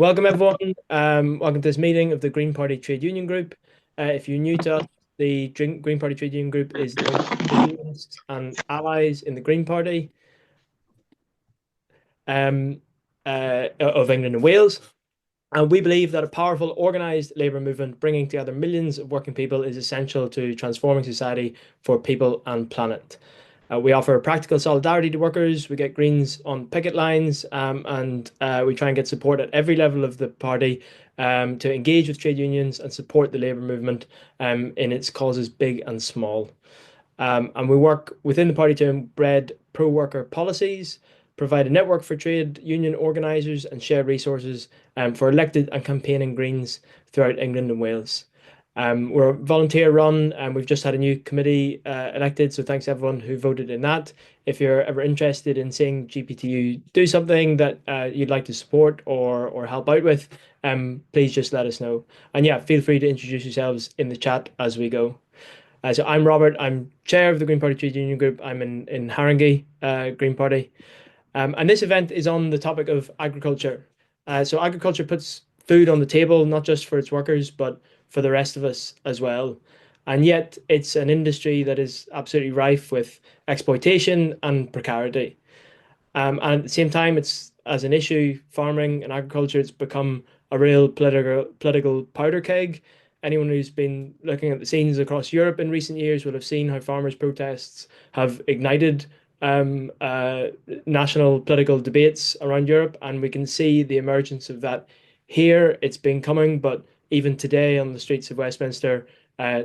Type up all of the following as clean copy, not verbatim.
Welcome, everyone. Welcome to this meeting of the Green Party Trade Union Group. If you're new to us, the Green Party Trade Union Group is linked to trade unions and allies in the Green Party um, of England and Wales. And we believe that a powerful, organised labour movement bringing together millions of working people is essential to transforming society for people and planet. We offer practical solidarity to workers. We get Greens on picket lines, and we try and get support at every level of the party to engage with trade unions and support the labour movement in its causes, big and small. And we work within the party to embed pro-worker policies, provide a network for trade union organisers, and share resources for elected and campaigning Greens throughout England and Wales. We're volunteer run, and we've just had a new committee elected. So thanks everyone who voted in that. If you're ever interested in seeing GPTU do something that you'd like to support or help out with, please just let us know. And yeah, feel free to introduce yourselves in the chat as we go. So I'm Robert. I'm chair of the Green Party Trade Union Group. I'm in Haringey, Green Party. And this event is on the topic of agriculture. So agriculture puts food on the table, not just for its workers, but for the rest of us as well. And yet it's an industry that is absolutely rife with exploitation and precarity. And at the same time, it's as an issue, farming and agriculture, it's become a real political powder keg. Anyone who's been looking at the scenes across Europe in recent years will have seen how farmers' protests have ignited um, uh, national political debates around Europe, and we can see the emergence of that here. It's been coming, but even today on the streets of Westminster,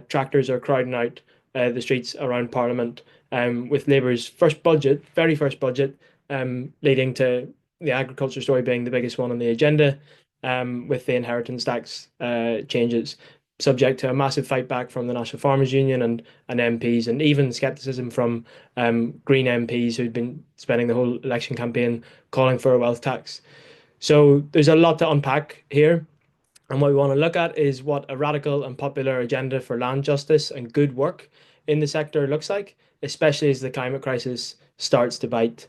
tractors are crowding out the streets around Parliament with Labour's first budget, very first budget, leading to the agriculture story being the biggest one on the agenda, with the inheritance tax changes, subject to a massive fight back from the National Farmers Union and MPs, and even scepticism from Green MPs who'd been spending the whole election campaign calling for a wealth tax. So there's a lot to unpack here. And what we want to look at is what a radical and popular agenda for land justice and good work in the sector looks like, especially as the climate crisis starts to bite.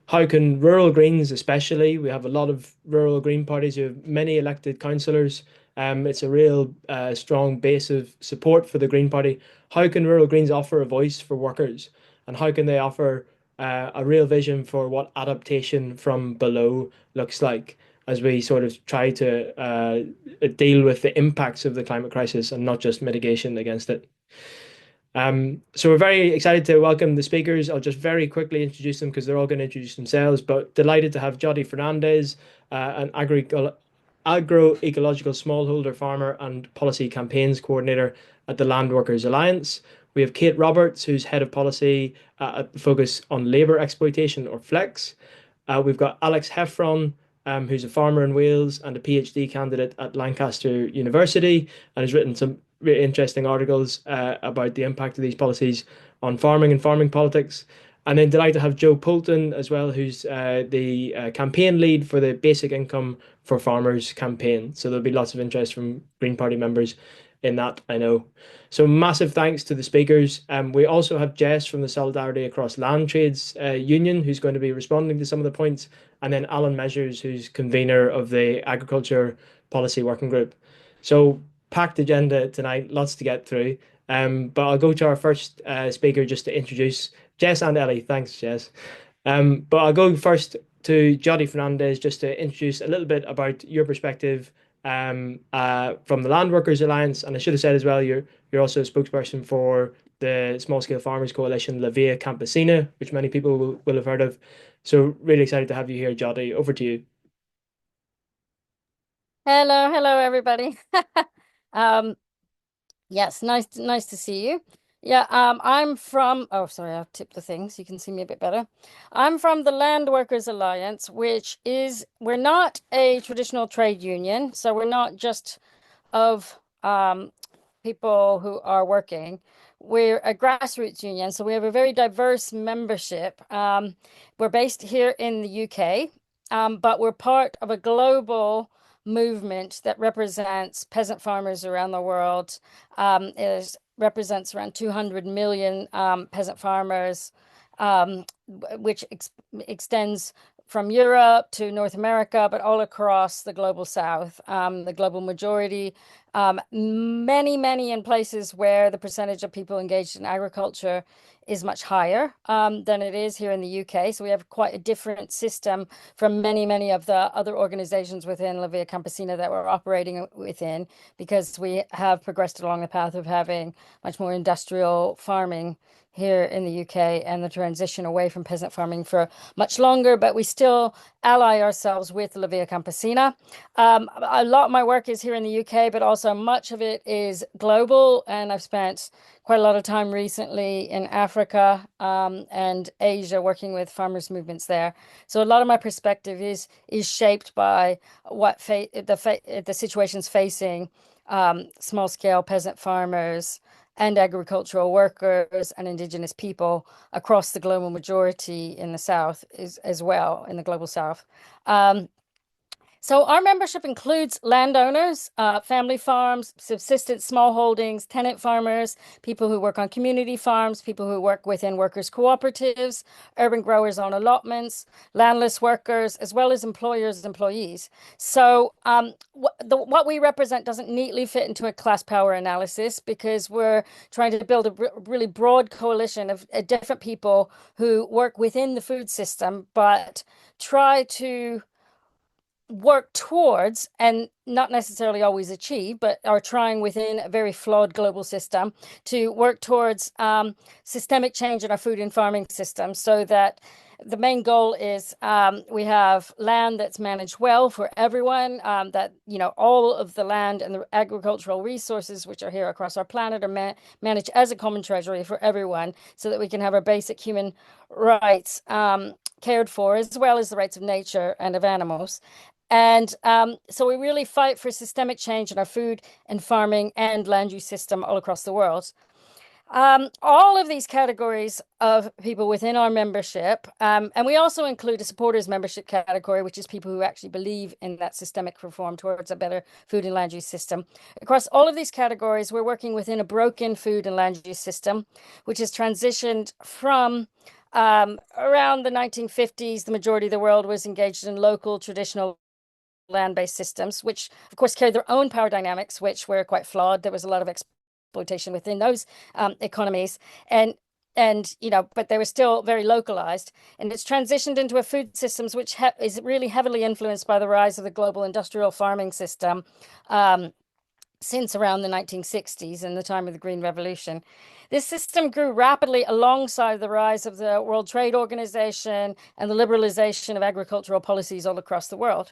How can rural Greens, especially, we have a lot of rural Green parties who have many elected councillors. It's a real strong base of support for the Green Party. How can rural Greens offer a voice for workers? And how can they offer a real vision for what adaptation from below looks like as we sort of try to deal with the impacts of the climate crisis and not just mitigation against it? So we're very excited to welcome the speakers. I'll just very quickly introduce them because they're all going to introduce themselves, but delighted to have Jyoti Fernandes, an agroecological smallholder farmer and policy campaigns coordinator at the Landworkers Alliance. We have Kate Roberts, who's head of policy at the focus on labour exploitation or flex. We've got Alex Heffron, who's a farmer in Wales and a PhD candidate at Lancaster University, and has written some really interesting articles about the impact of these policies on farming and farming politics. And then delighted to have Joe Poulton as well, who's the campaign lead for the Basic Income for Farmers campaign. So there'll be lots of interest from Green Party members in that, I know. So massive thanks to the speakers. We also have Jess from the Solidarity Across Land Trades Union, who's going to be responding to some of the points, and then Alan Measures, who's convener of the Agriculture Policy Working Group. So packed agenda tonight, lots to get through. But I'll go to our first speaker just to introduce Jess and Ellie. Thanks, Jess. But I'll go first to Jyoti Fernandes just to introduce a little bit about your perspective from the Landworkers Alliance. And I should have said as well, you're also a spokesperson for the Small Scale Farmers Coalition, La Via Campesina, which many people will have heard of. So really excited to have you here, Jyoti. Over to you. Hello, everybody. Um, yes, nice to see you. Yeah, I'm from, oh, sorry, I've tipped the thing so you can see me a bit better. I'm from the Landworkers Alliance, which is, we're not a traditional trade union, so we're not just of people who are working. We're a grassroots union, so we have a very diverse membership. We're based here in the UK, but we're part of a global movement that represents peasant farmers around the world. It represents around 200 million peasant farmers, which extends from Europe to North America, but all across the global South, the global majority, many in places where the percentage of people engaged in agriculture is much higher than it is here in the UK. So we have quite a different system from many of the other organizations within La Via Campesina that we're operating within, because we have progressed along the path of having much more industrial farming here in the UK and the transition away from peasant farming for much longer, but we still ally ourselves with La Via Campesina. A lot of my work is here in the UK, but also much of it is global, and I've spent quite a lot of time recently in Africa and Asia working with farmers movements there. So a lot of my perspective is shaped by what the situations facing small scale peasant farmers and agricultural workers and indigenous people across the global majority in the South as well, in the global South. So our membership includes landowners, family farms, subsistence smallholdings, tenant farmers, people who work on community farms, people who work within workers' cooperatives, urban growers on allotments, landless workers, as well as employers and employees. So what we represent doesn't neatly fit into a class power analysis, because we're trying to build a really broad coalition of different people who work within the food system, but try to work towards, and not necessarily always achieve, but are trying within a very flawed global system to work towards systemic change in our food and farming system, so that the main goal is we have land that's managed well for everyone, that, you know, all of the land and the agricultural resources which are here across our planet are managed as a common treasury for everyone, so that we can have our basic human rights cared for, as well as the rights of nature and of animals. And so we really fight for systemic change in our food and farming and land use system all across the world. All of these categories of people within our membership, and we also include a supporters membership category, which is people who actually believe in that systemic reform towards a better food and land use system. Across all of these categories, we're working within a broken food and land use system, which has transitioned from around the 1950s. The majority of the world was engaged in local traditional land-based systems, which of course carry their own power dynamics, which were quite flawed. There was a lot of exploitation within those economies, and you know, but they were still very localized. And it's transitioned into a food systems which is really heavily influenced by the rise of the global industrial farming system since around the 1960s and the time of the Green Revolution. This system grew rapidly alongside the rise of the World Trade Organization and the liberalization of agricultural policies all across the world.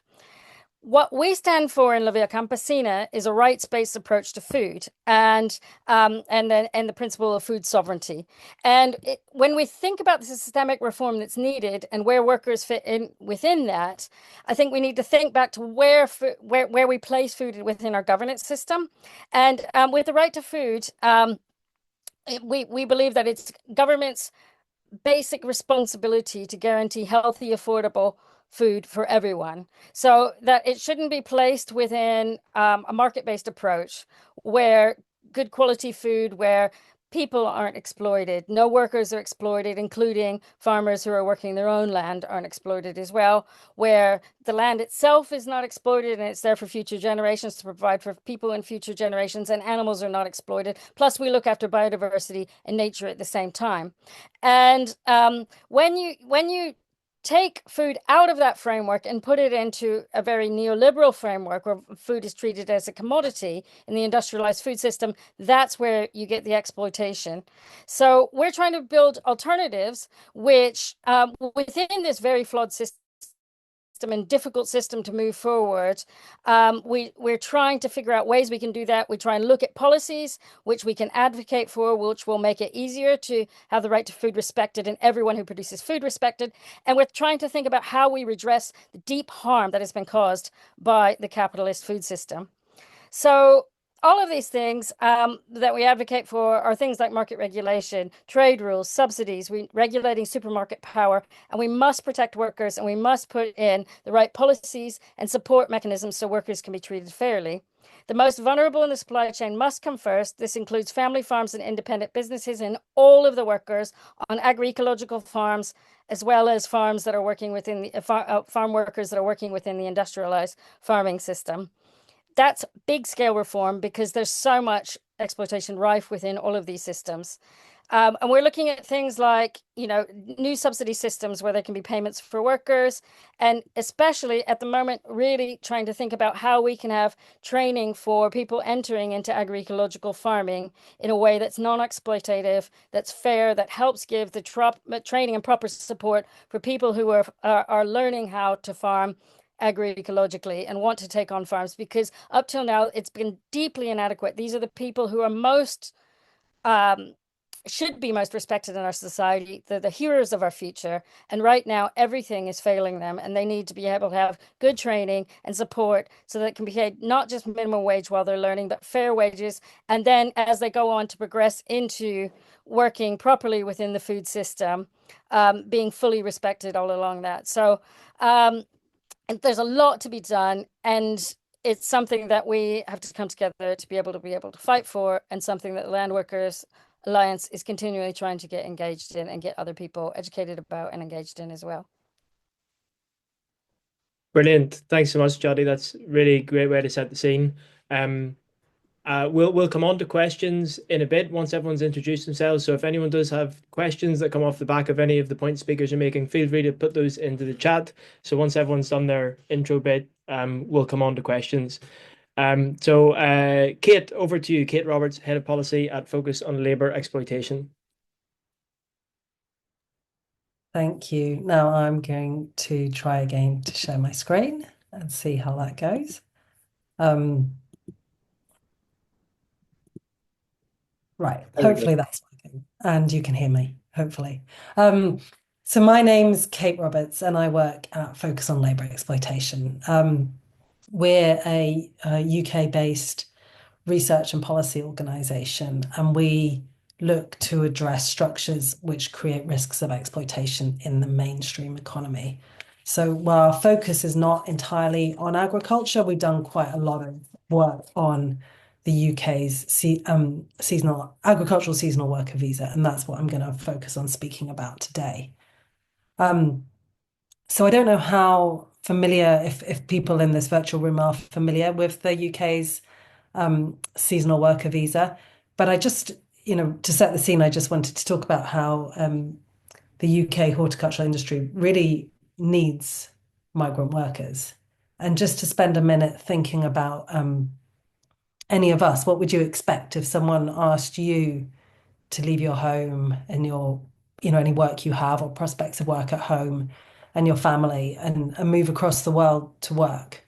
What we stand for in La Via Campesina is a rights-based approach to food, and the principle of food sovereignty. And when we think about the systemic reform that's needed and where workers fit in within that, I think we need to think back to where we place food within our governance system. And with the right to food, we believe that it's government's basic responsibility to guarantee healthy, affordable food for everyone, so that it shouldn't be placed within a market-based approach where good quality food, where people aren't exploited, no workers are exploited, including farmers who are working their own land aren't exploited as well, where the land itself is not exploited and it's there for future generations to provide for people in future generations, and animals are not exploited. Plus, we look after biodiversity and nature at the same time. And when you take food out of that framework and put it into a very neoliberal framework where food is treated as a commodity in the industrialized food system, that's where you get the exploitation. So we're trying to build alternatives which, within this very flawed system and difficult system to move forward, we're trying to figure out ways we can do that. We try and look at policies which we can advocate for, which will make it easier to have the right to food respected and everyone who produces food respected. And we're trying to think about how we redress the deep harm that has been caused by the capitalist food system. So all of these things that we advocate for are things like market regulation, trade rules, subsidies, regulating supermarket power, and we must protect workers and we must put in the right policies and support mechanisms so workers can be treated fairly. The most vulnerable in the supply chain must come first. This includes family farms and independent businesses and all of the workers on agroecological farms, as well as farms that are working within the farm workers that are working within the industrialized farming system. That's big scale reform because there's so much exploitation rife within all of these systems. And we're looking at things like, new subsidy systems where there can be payments for workers, and especially at the moment, really trying to think about how we can have training for people entering into agroecological farming in a way that's non-exploitative, that's fair, that helps give the training and proper support for people who are learning how to farm agroecologically and want to take on farms, because up till now it's been deeply inadequate. These are the people who are most should be most respected in our society. They're the heroes of our future, and right now everything is failing them, and they need to be able to have good training and support so that it can be paid not just minimum wage while they're learning, but fair wages, and then as they go on to progress into working properly within the food system, being fully respected all along that. So and there's a lot to be done, and it's something that we have to come together to be able to fight for, and something that the Landworkers Alliance is continually trying to get engaged in and get other people educated about and engaged in as well. Brilliant. Thanks so much, Jyoti. That's really great way to set the scene. We'll come on to questions in a bit once everyone's introduced themselves. So if anyone does have questions that come off the back of any of the points speakers are making, feel free to put those into the chat. So once everyone's done their intro bit, we'll come on to questions. Kate, over to you. Kate Roberts, Head of Policy at Focus on Labour Exploitation. Thank you. Now I'm going to try again to share my screen and see how that goes. Right, hopefully that's working and you can hear me, hopefully. So my name's Kate Roberts and I work at Focus on Labour Exploitation. We're a UK-based research and policy organisation, and we look to address structures which create risks of exploitation in the mainstream economy. So while our focus is not entirely on agriculture, we've done quite a lot of work on the UK's seasonal agricultural seasonal worker visa, and that's what I'm going to focus on speaking about today. So I don't know how familiar, if people in this virtual room are familiar with the UK's seasonal worker visa, but I just, to set the scene, I just wanted to talk about how the UK horticultural industry really needs migrant workers. And just to spend a minute thinking about any of us, what would you expect if someone asked you to leave your home and your, any work you have or prospects of work at home and your family and move across the world to work?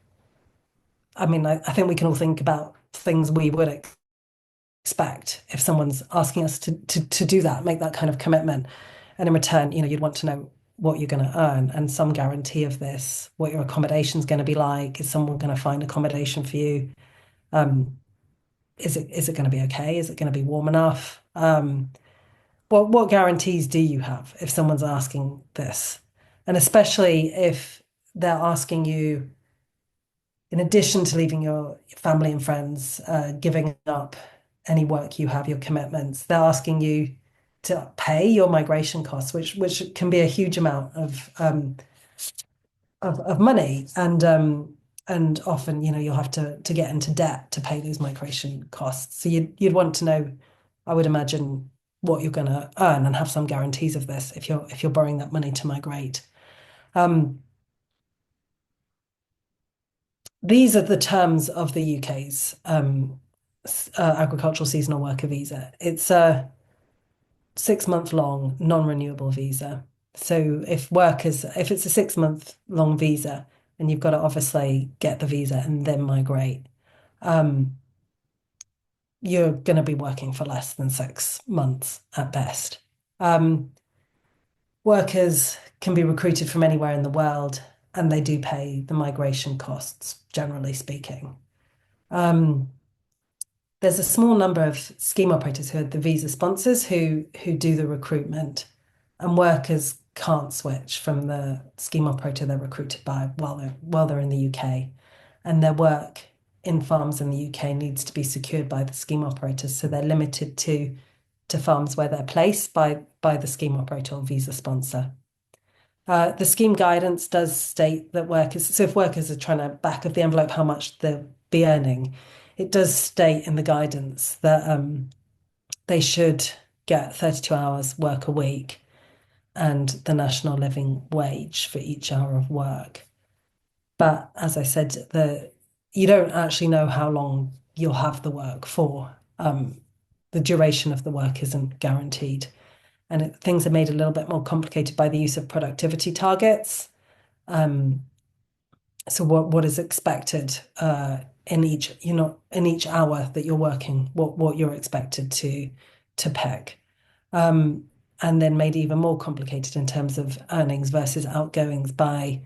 I mean, I think we can all think about things we would expect if someone's asking us to do that, make that kind of commitment. And in return, you'd want to know what you're going to earn and some guarantee of this, what your accommodation is going to be like. Is someone going to find accommodation for you? Is it going to be okay? Is it going to be warm enough? What guarantees do you have if someone's asking this? And especially if they're asking you, in addition to leaving your family and friends, giving up any work you have, your commitments, they're asking you to pay your migration costs, which can be a huge amount of money, and often you'll have to get into debt to pay those migration costs. So you'd want to know, I would imagine, what you're going to earn and have some guarantees of this if you're borrowing that money to migrate. These are the terms of the UK's agricultural seasonal worker visa. It's a 6-month long non-renewable visa. So if it's a 6-month long visa, and you've got to obviously get the visa and then migrate, you're going to be working for less than 6 months at best. Workers can be recruited from anywhere in the world, and they do pay the migration costs, generally speaking. there's a small number of scheme operators who are the visa sponsors who do the recruitment, and workers can't switch from the scheme operator they're recruited by while they're in the UK, and their work in farms in the UK needs to be secured by the scheme operators, so they're limited to farms where they're placed by the scheme operator or visa sponsor. The scheme guidance does state that so if workers are trying to back of the envelope how much they'll be earning, it does state in the guidance that they should get 32 hours work a week and the national living wage for each hour of work. But as I said, you don't actually know how long you'll have the work for. The duration of the work isn't guaranteed. And things are made a little bit more complicated by the use of productivity targets. So what is expected in each hour that you're working, what you're expected to peg. And then made even more complicated in terms of earnings versus outgoings by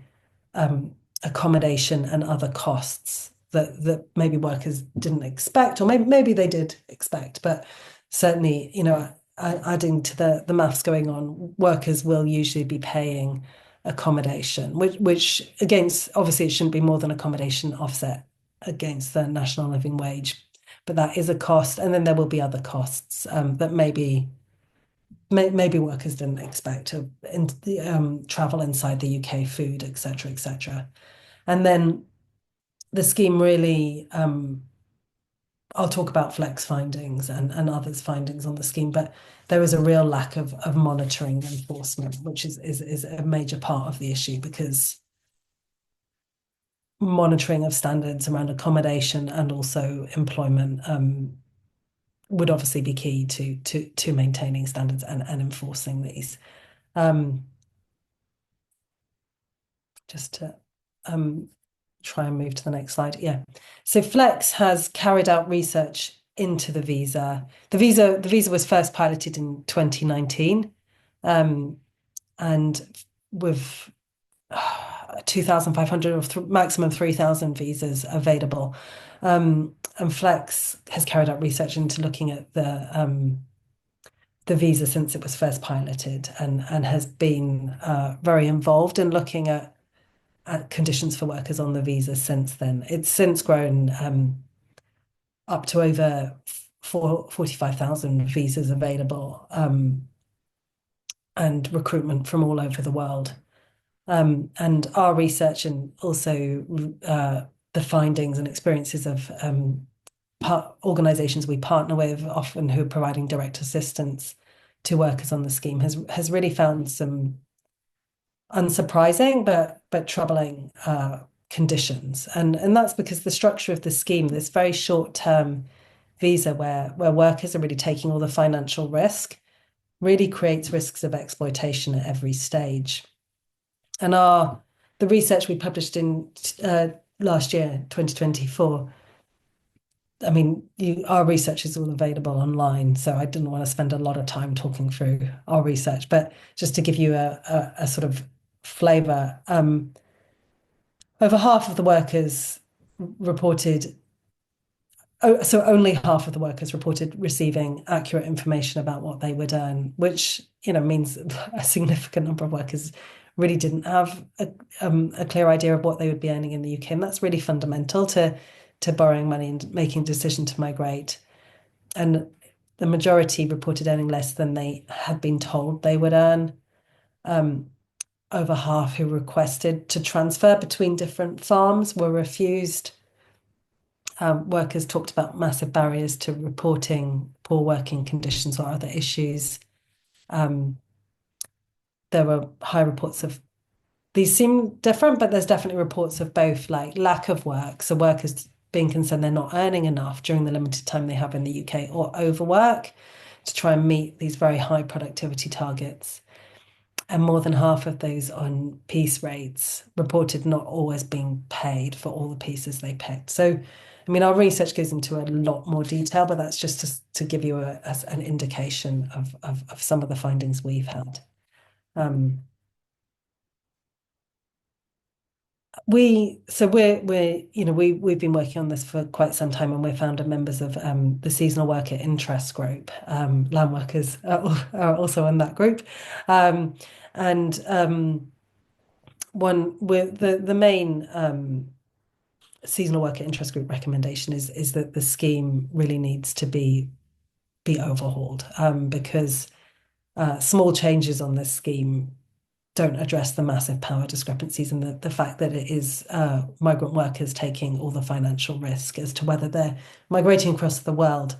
accommodation and other costs that maybe workers didn't expect, or maybe they did expect, but certainly, adding to the maths going on, workers will usually be paying accommodation, which against, obviously it shouldn't be more than accommodation offset against the national living wage, but that is a cost. And then there will be other costs that maybe workers didn't expect to travel inside the UK, food, etc., etc. And then the scheme really, I'll talk about flex findings and others' findings on the scheme, but there is a real lack of monitoring and enforcement, which is a major part of the issue, because monitoring of standards around accommodation and also employment would obviously be key to maintaining standards and enforcing these. Just to try and move to the next slide. Yeah. So Flex has carried out research into the visa. The visa was first piloted in 2019, and with 2,500 or maximum 3,000 visas available. And Flex has carried out research into looking at the visa since it was first piloted, and has been very involved in looking at conditions for workers on the visa since then. It's since grown up to over 45,000 visas available, and recruitment from all over the world. And our research, and also the findings and experiences of organisations we partner with, often who are providing direct assistance to workers on the scheme, has really found some unsurprising but troubling conditions, and that's because the structure of the scheme, this very short-term visa where workers are really taking all the financial risk, really creates risks of exploitation at every stage. And the research we published in last year, 2024, I mean, our research is all available online, so I didn't want to spend a lot of time talking through our research, but just to give you a sort of flavour, over half of the workers reported, so only half of the workers reported receiving accurate information about what they would earn, which means a significant number of workers really didn't have a clear idea of what they would be earning in the UK, and that's really fundamental to borrowing money and making a decision to migrate. And the majority reported earning less than they had been told they would earn. Over half who requested to transfer between different farms were refused. Workers talked about massive barriers to reporting poor working conditions or other issues. There were high reports of, these seem different, but there's definitely reports of both, like lack of work, so workers being concerned they're not earning enough during the limited time they have in the UK, or overwork to try and meet these very high productivity targets. And more than half of those on piece rates reported not always being paid for all the pieces they picked. So, I mean, our research goes into a lot more detail, but that's just to give you an indication of some of the findings we've had. we've been working on this for quite some time, and we're founder members of the seasonal worker interest group. Landworkers are also in that group, and one with the main seasonal worker interest group recommendation is that the scheme really needs to be overhauled, because small changes on this scheme don't address the massive power discrepancies and the fact that it is migrant workers taking all the financial risk as to whether they're migrating across the world,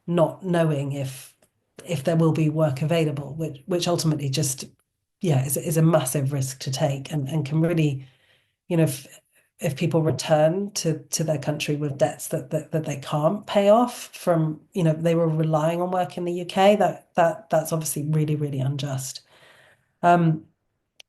not knowing if there will be work available, which ultimately just is a massive risk to take, and can really, if people return to their country with debts that they can't pay off from, they were relying on work in the UK, that's obviously really, really unjust.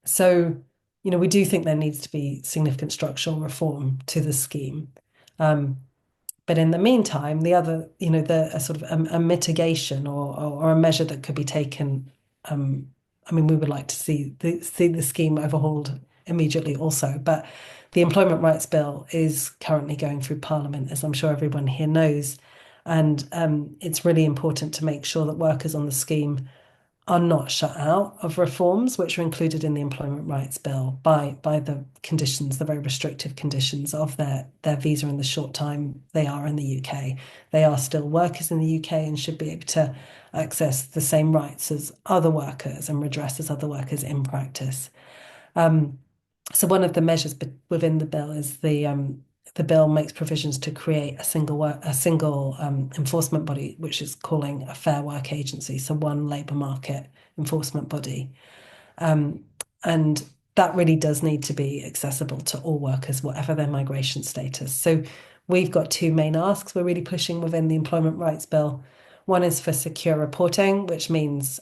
So, we do think there needs to be significant structural reform to the scheme. But in the meantime, the other, a sort of a mitigation or a measure that could be taken. We would like to see the scheme overhauled immediately also, but the Employment Rights Bill is currently going through Parliament, as I'm sure everyone here knows. And it's really important to make sure that workers on the scheme are not shut out of reforms which are included in the Employment Rights Bill by the conditions, the very restrictive conditions of their visa in the short time they are in the UK. They are still workers in the UK and should be able to access the same rights as other workers and redress as other workers in practice. So one of the measures within the bill is the bill makes provisions to create a single enforcement body, which is calling a Fair Work Agency, so one labour market enforcement body. And that really does need to be accessible to all workers, whatever their migration status. So we've got two main asks we're really pushing within the Employment Rights Bill. One is for secure reporting, which means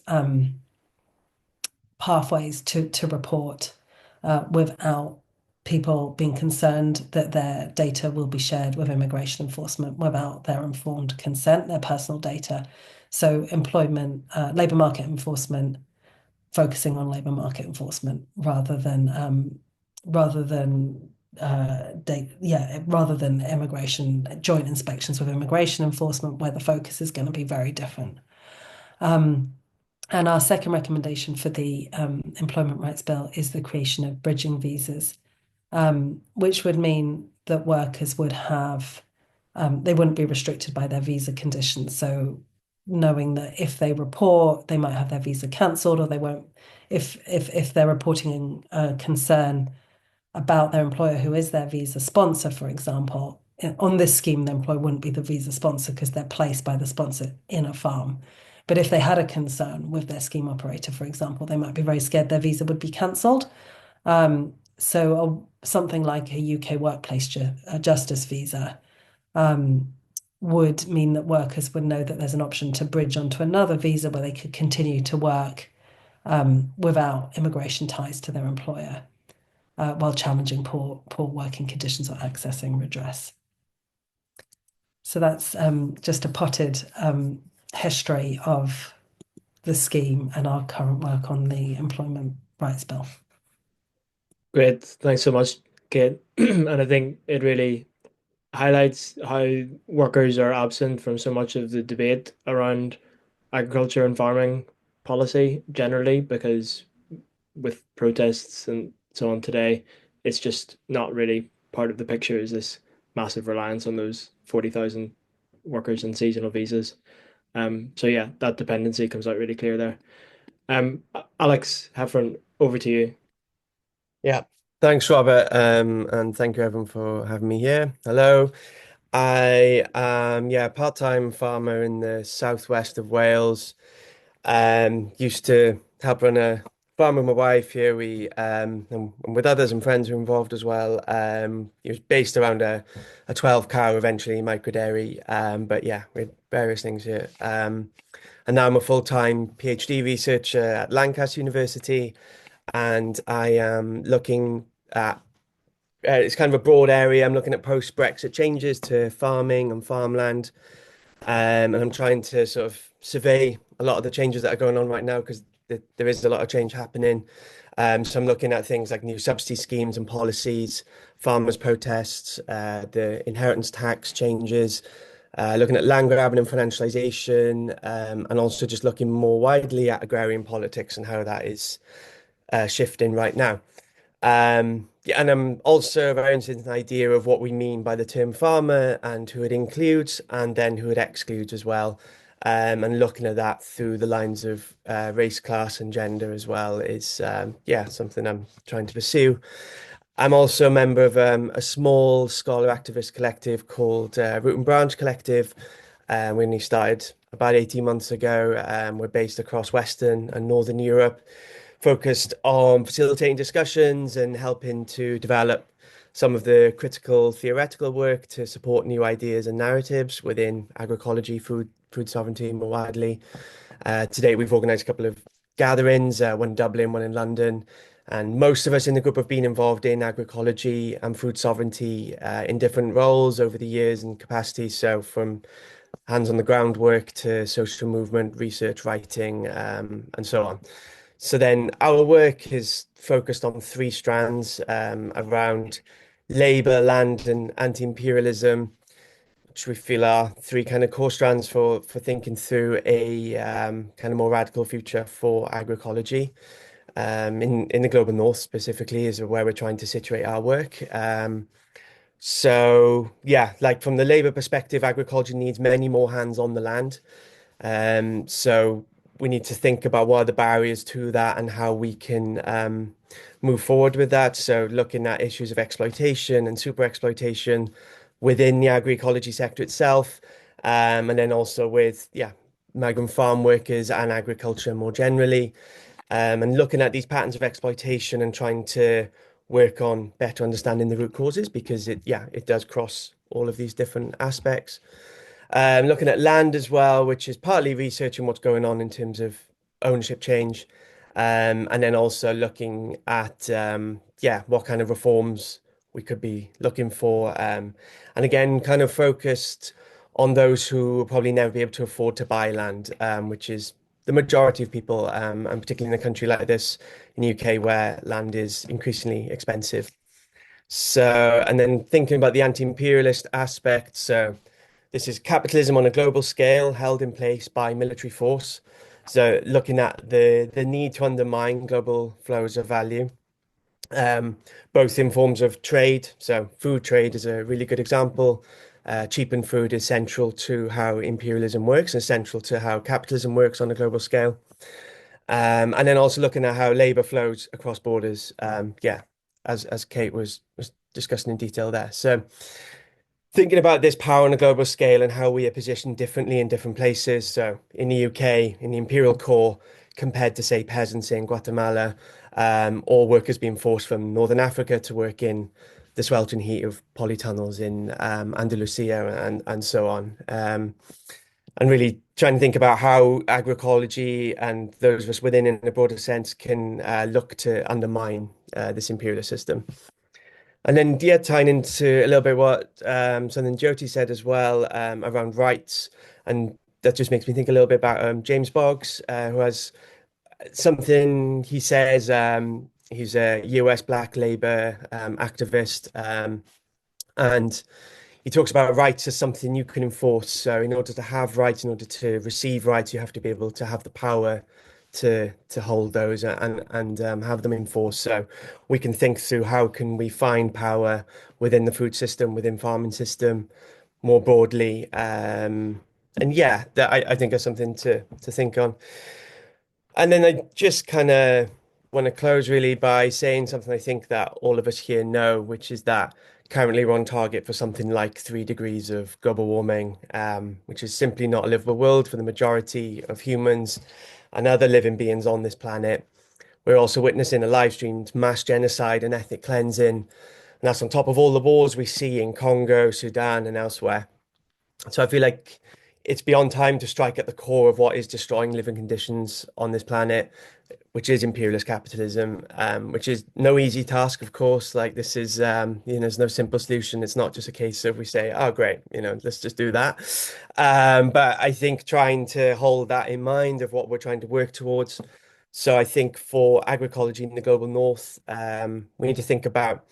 pathways to report without people being concerned that their data will be shared with immigration enforcement without their informed consent, their personal data. So labour market enforcement, focusing on labour market enforcement rather than immigration joint inspections with immigration enforcement, where the focus is going to be very different. And our second recommendation for the Employment Rights Bill is the creation of bridging visas, which would mean that workers would have, they wouldn't be restricted by their visa conditions. So knowing that if they report, they might have their visa cancelled, or they won't, if they're reporting a concern about their employer who is their visa sponsor, for example, on this scheme, the employer wouldn't be the visa sponsor because they're placed by the sponsor in a farm. But if they had a concern with their scheme operator, for example, they might be very scared their visa would be cancelled. So something like a UK workplace justice visa would mean that workers would know that there's an option to bridge onto another visa where they could continue to work without immigration ties to their employer, while challenging poor working conditions or accessing redress. So that's just a potted history of the scheme and our current work on the Employment Rights Bill. Great. Thanks so much, Kate. And I think it really highlights how workers are absent from so much of the debate around agriculture and farming policy generally, because with protests and so on today, it's just not really part of the picture, is this massive reliance on those 40,000 workers and seasonal visas. So yeah, that dependency comes out really clear there. Alex Heffron, over to you. Yeah, thanks, Robert, and thank you everyone for having me here. Hello, I am a part-time farmer in the southwest of Wales. Used to help run a farm with my wife here. We and with others and friends who are involved as well. It was based around a 12 cow, eventually micro dairy. But yeah, we had various things here. And now I'm a full-time PhD researcher at Lancaster University, and I am looking at it's kind of a broad area. I'm looking at post-Brexit changes to farming and farmland, and I'm trying to sort of survey a lot of the changes that are going on right now, because there is a lot of change happening. So I'm looking at things like new subsidy schemes and policies, farmers' protests, the inheritance tax changes, looking at land grabbing and financialization, and also just looking more widely at agrarian politics and how that is shifting right now. Yeah, and I'm also very interested in the idea of what we mean by the term farmer and who it includes, and then who it excludes as well. And looking at that through the lines of race, class, and gender as well is, yeah, something I'm trying to pursue. I'm also a member of a small scholar activist collective called Root and Branch Collective. We only started about 18 months ago. We're based across Western and Northern Europe, focused on facilitating discussions and helping to develop some of the critical theoretical work to support new ideas and narratives within agroecology, food sovereignty more widely. To date, we've organised a couple of gatherings, one in Dublin, one in London, and most of us in the group have been involved in agroecology and food sovereignty in different roles over the years and capacities. So from hands on the ground work to social movement, research, writing, and so on. So then our work is focused on three strands around labour, land, and anti-imperialism, which we feel are three kind of core strands for thinking through a kind of more radical future for agroecology. In the global north specifically is where we're trying to situate our work. So yeah, like from the labour perspective, agriculture needs many more hands on the land. So we need to think about what are the barriers to that and how we can move forward with that. So looking at issues of exploitation and super exploitation within the agroecology sector itself, and then also with migrant farm workers and agriculture more generally, and looking at these patterns of exploitation and trying to work on better understanding the root causes because it does cross all of these different aspects. Looking at land as well, which is partly researching what's going on in terms of ownership change, and then also looking at what kind of reforms we could be looking for, and again, kind of focused on those who will probably never be able to afford to buy land, which is the majority of people, and particularly in a country like this in the UK where land is increasingly expensive. So, and then thinking about the anti-imperialist aspect, so this is capitalism on a global scale held in place by military force. So looking at the need to undermine global flows of value, both in forms of trade. So food trade is a really good example. Cheapened food is central to how imperialism works and central to how capitalism works on a global scale. And then also looking at how labor flows across borders. As Kate was discussing in detail there. So thinking about this power on a global scale and how we are positioned differently in different places. So in the UK, in the imperial core, compared to, say, peasants in Guatemala, or workers being forced from Northern Africa to work in the sweltering heat of polytunnels in Andalusia and so on. And really trying to think about how agroecology and those of us within in a broader sense can look to undermine this imperialist system. And then, tying into a little bit what something Jyoti said as well around rights. And that just makes me think a little bit about James Boggs, who has something he says. He's a US Black Labour activist. And he talks about rights as something you can enforce. So in order to have rights, in order to receive rights, you have to be able to have the power to hold those and have them enforced. So we can think through how can we find power within the food system, within farming system, more broadly. That I think is something to think on. And then I just kind of want to close really by saying something I think that all of us here know, which is that currently we're on target for something like 3 degrees of global warming, which is simply not a livable world for the majority of humans and other living beings on this planet. We're also witnessing a live streamed mass genocide and ethnic cleansing, and that's on top of all the wars we see in Congo, Sudan, and elsewhere. So I feel like it's beyond time to strike at the core of what is destroying living conditions on this planet, which is imperialist capitalism, which is no easy task, of course. Like this is, there's no simple solution. It's not just a case of we say, oh, great, let's just do that. But I think trying to hold that in mind of what we're trying to work towards. So I think for agroecology in the global north, we need to think about,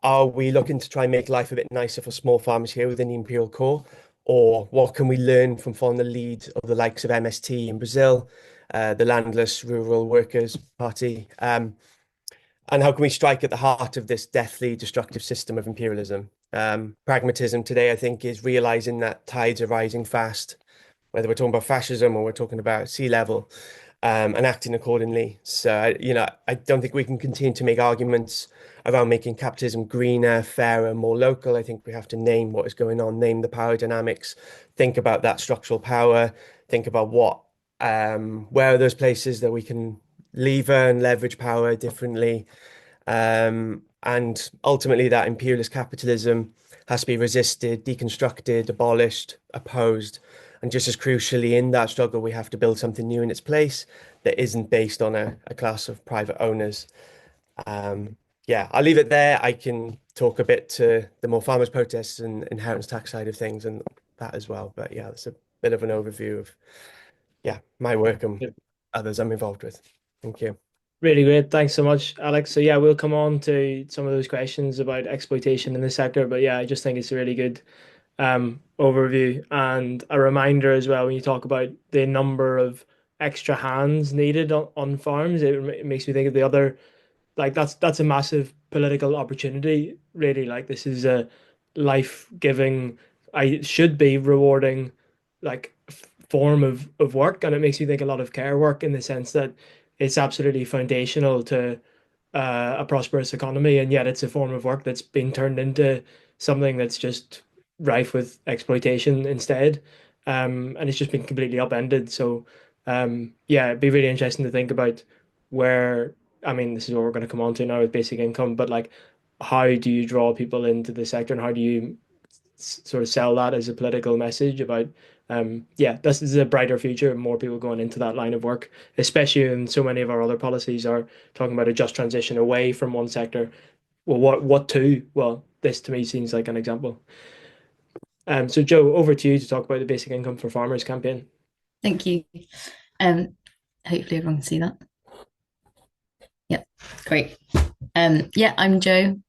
are we looking to try and make life a bit nicer for small farmers here within the imperial core? Or what can we learn from following the lead of the likes of MST in Brazil, the Landless Rural Workers Party? And how can we strike at the heart of this deathly destructive system of imperialism? Pragmatism today, I think, is realizing that tides are rising fast, whether we're talking about fascism or we're talking about sea level, and acting accordingly. So, I don't think we can continue to make arguments around making capitalism greener, fairer, more local. I think we have to name what is going on, name the power dynamics, think about that structural power, think about where are those places that we can lever and leverage power differently. And ultimately, that imperialist capitalism has to be resisted, deconstructed, abolished, opposed. And just as crucially, in that struggle, we have to build something new in its place that isn't based on a class of private owners. Yeah, I'll leave it there. I can talk a bit to the more farmers' protests and inheritance tax side of things and that as well. But yeah, that's a bit of an overview of my work and others I'm involved with. Thank you. Really great. Thanks so much, Alex. So yeah, we'll come on to some of those questions about exploitation in the sector. But yeah, I just think it's a really good overview and a reminder as well when you talk about the number of extra hands needed on farms. It makes me think of the other, like that's a massive political opportunity, really. Like this is a life-giving, I should be rewarding, like form of work, and it makes me think a lot of care work in the sense that it's absolutely foundational to a prosperous economy, and yet it's a form of work that's being turned into something that's just rife with exploitation instead. And it's just been completely upended. So yeah, it'd be really interesting to think about where, I mean, this is what we're going to come on to now with basic income, but like, how do you draw people into the sector and how do you sort of sell that as a political message about yeah, this is a brighter future, more people going into that line of work, especially when so many of our other policies are talking about a just transition away from one sector. Well, what to? Well, this to me seems like an example. So Joe, over to you to talk about the Basic Income for Farmers campaign. Thank you. Hopefully everyone can see that. Yep, great. Yeah, I'm Joe.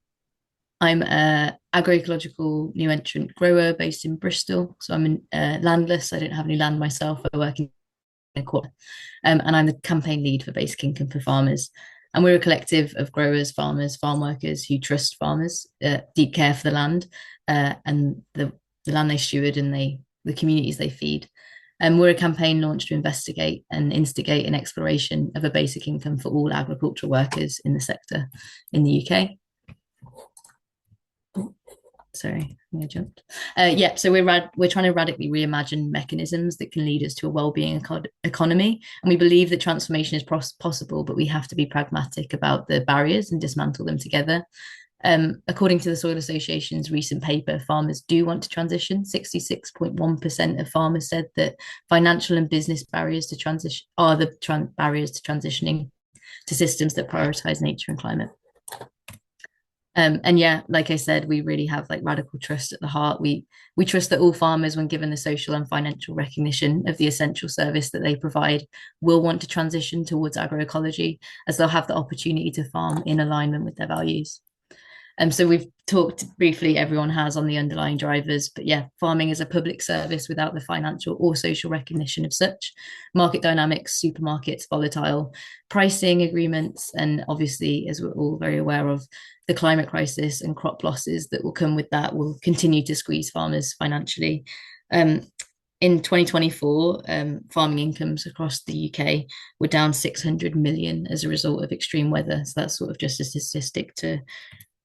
I'm a agroecological new entrant grower based in Bristol. So I'm landless. I don't have any land myself. I work in a quarter. And I'm the campaign lead for Basic Income for Farmers. And we're a collective of growers, farmers, farm workers who trust farmers, deep care for the land and the land they steward and the communities they feed. And we're a campaign launched to investigate and instigate an exploration of a basic income for all agricultural workers in the sector in the UK. Sorry, I jumped. Yeah, so we're trying to radically reimagine mechanisms that can lead us to a well-being economy, and we believe that transformation is possible, but we have to be pragmatic about the barriers and dismantle them together. According to the Soil Association's recent paper, farmers do want to transition. 66.1% of farmers said that financial and business barriers to transition are the barriers to transitioning to systems that prioritize nature and climate. And yeah, like I said, we really have like radical trust at the heart. We trust that all farmers, when given the social and financial recognition of the essential service that they provide, will want to transition towards agroecology, as they'll have the opportunity to farm in alignment with their values. So we've talked briefly, everyone has, on the underlying drivers, but yeah, farming is a public service without the financial or social recognition of such. Market dynamics, supermarkets, volatile pricing agreements, and obviously, as we're all very aware of, the climate crisis and crop losses that will come with that will continue to squeeze farmers financially. In 2024, farming incomes across the UK were down 600 million as a result of extreme weather. So that's sort of just a statistic to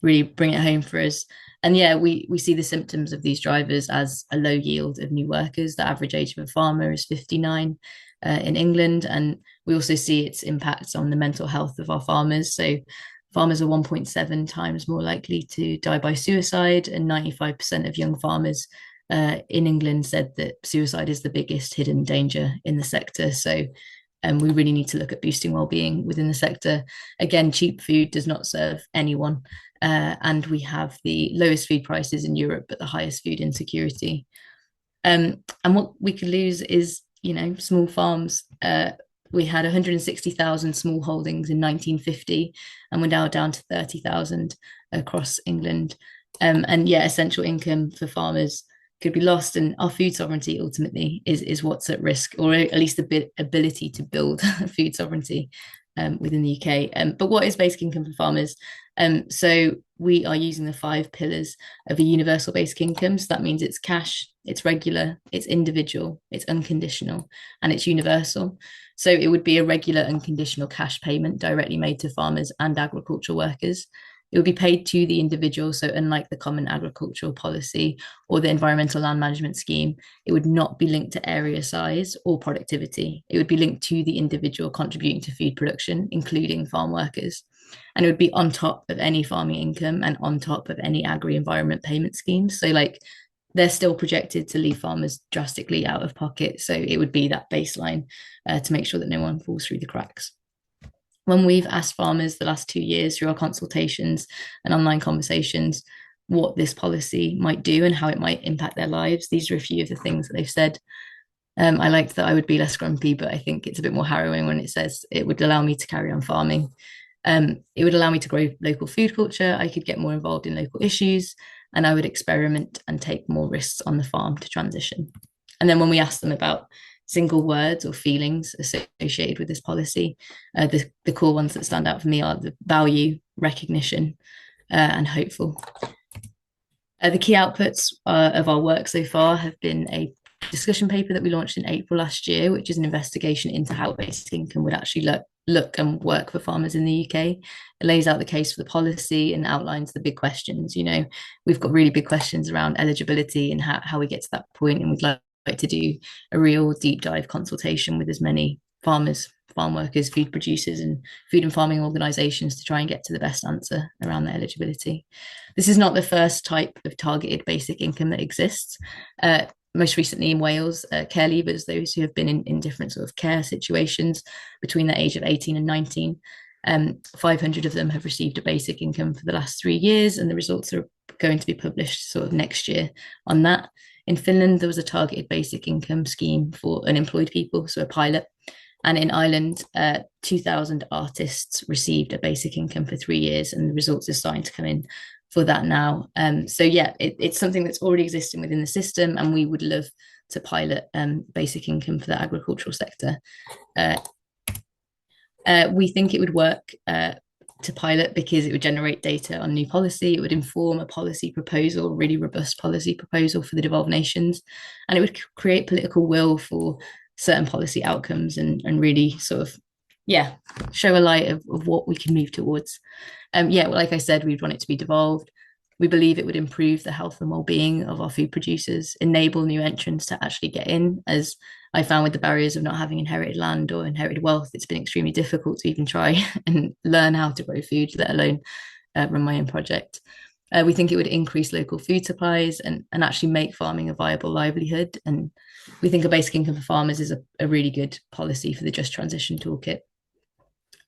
really bring it home for us. And yeah, we see the symptoms of these drivers as a low yield of new workers. The average age of a farmer is 59 in England. And we also see its impacts on the mental health of our farmers. So farmers are 1.7 times more likely to die by suicide, and 95% of young farmers in England said that suicide is the biggest hidden danger in the sector. So we really need to look at boosting well-being within the sector. Again, cheap food does not serve anyone. And we have the lowest food prices in Europe, but the highest food insecurity. And what we could lose is, small farms we had 160,000 small holdings in 1950, and we're now down to 30,000 across England. And yeah, essential income for farmers could be lost, and our food sovereignty ultimately is what's at risk, or at least the ability to build food sovereignty within the UK. But what is basic income for farmers? So we are using the 5 pillars of a universal basic income. So that means it's cash, it's regular, it's individual, it's unconditional, and it's universal. So it would be a regular unconditional cash payment directly made to farmers and agricultural workers. It would be paid to the individual. So unlike the Common Agricultural Policy or the Environmental Land Management Scheme, it would not be linked to area size or productivity. It would be linked to the individual contributing to food production, including farm workers. And it would be on top of any farming income and on top of any agri-environment payment schemes. So like they're still projected to leave farmers drastically out of pocket. So it would be that baseline to make sure that no one falls through the cracks. When we've asked farmers the last 2 years through our consultations and online conversations what this policy might do and how it might impact their lives, these are a few of the things that they've said. I liked that I would be less grumpy, but I think it's a bit more harrowing when it says it would allow me to carry on farming. It would allow me to grow local food culture. I could get more involved in local issues, and I would experiment and take more risks on the farm to transition. And then when we asked them about single words or feelings associated with this policy, the core ones that stand out for me are the value, recognition, and hopeful. The key outputs of our work so far have been a discussion paper that we launched in April last year, which is an investigation into how basic income would actually look and work for farmers in the UK. It lays out the case for the policy and outlines the big questions. You know, we've got really big questions around eligibility and how we get to that point, and we'd like to do a real deep dive consultation with as many farmers, farm workers, food producers, and food and farming organisations to try and get to the best answer around their eligibility. This is not the first type of targeted basic income that exists. Most recently in Wales, care leavers, those who have been in different sort of care situations between the age of 18 and 19, 500 of them have received a basic income for the last 3 years, and the results are going to be published sort of next year on that. In Finland, there was a targeted basic income scheme for unemployed people, so a pilot. And in Ireland, 2,000 artists received a basic income for 3 years, and the results are starting to come in for that now. So yeah, it's something that's already existing within the system, and we would love to pilot basic income for the agricultural sector. We think it would work to pilot because it would generate data on new policy. It would inform a policy proposal, a really robust policy proposal for the devolved nations, and it would create political will for certain policy outcomes and really sort of, yeah, show a light of what we can move towards. Yeah, well, like I said, we'd want it to be devolved. We believe it would improve the health and well-being of our food producers, enable new entrants to actually get in. As I found with the barriers of not having inherited land or inherited wealth, it's been extremely difficult to even try and learn how to grow food, let alone run my own project. We think it would increase local food supplies and actually make farming a viable livelihood. And we think a basic income for farmers is a really good policy for the Just Transition Toolkit.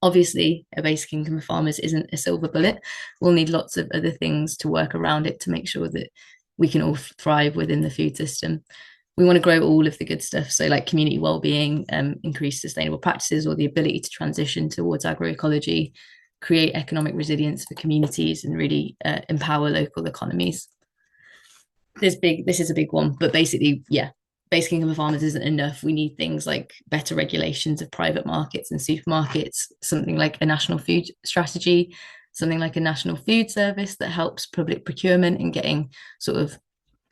Obviously, a basic income for farmers isn't a silver bullet. We'll need lots of other things to work around it to make sure that we can all thrive within the food system. We want to grow all of the good stuff. So like community well-being, increase sustainable practices, or the ability to transition towards agroecology, create economic resilience for communities, and really empower local economies. This is a big one, but basically, yeah, basic income for farmers isn't enough. We need things like better regulations of private markets and supermarkets, something like a national food strategy, something like a national food service that helps public procurement and getting sort of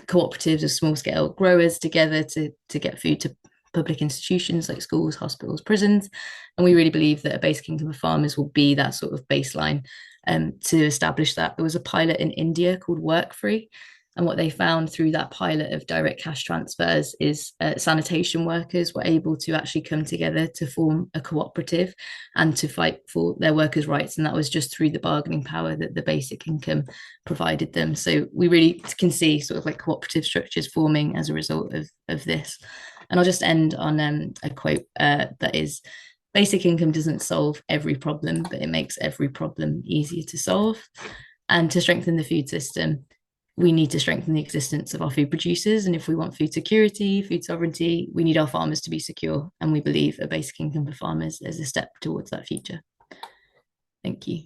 cooperatives of small scale growers together to get food to public institutions like schools, hospitals, prisons. And we really believe that a basic income for farmers will be that sort of baseline to establish that. There was a pilot in India called Work Free. And what they found through that pilot of direct cash transfers is sanitation workers were able to actually come together to form a cooperative and to fight for their workers' rights. And that was just through the bargaining power that the basic income provided them. So we really can see sort of like cooperative structures forming as a result of this. And I'll just end on a quote that is, basic income doesn't solve every problem, but it makes every problem easier to solve. And to strengthen the food system, we need to strengthen the existence of our food producers. And if we want food security, food sovereignty, we need our farmers to be secure. And we believe a basic income for farmers is a step towards that future. Thank you.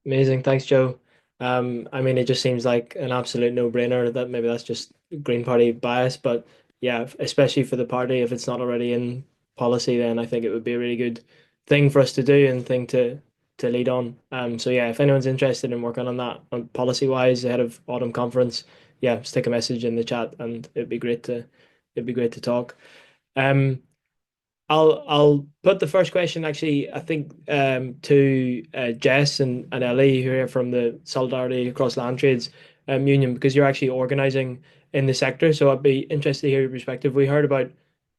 Amazing. Thanks, Joe. I mean, it just seems like an absolute no-brainer. That maybe that's just Green Party bias, but yeah, especially for the party, if it's not already in policy, then I think it would be a really good thing for us to do and thing to lead on. So yeah, if anyone's interested in working on that on policy-wise ahead of autumn conference, yeah, stick a message in the chat and it'd be great to talk. I'll put the first question actually, I think, to Jess and Ellie, who are from the Solidarity Across Land Trades Union, because you're actually organising in the sector. So I'd be interested to hear your perspective. We heard about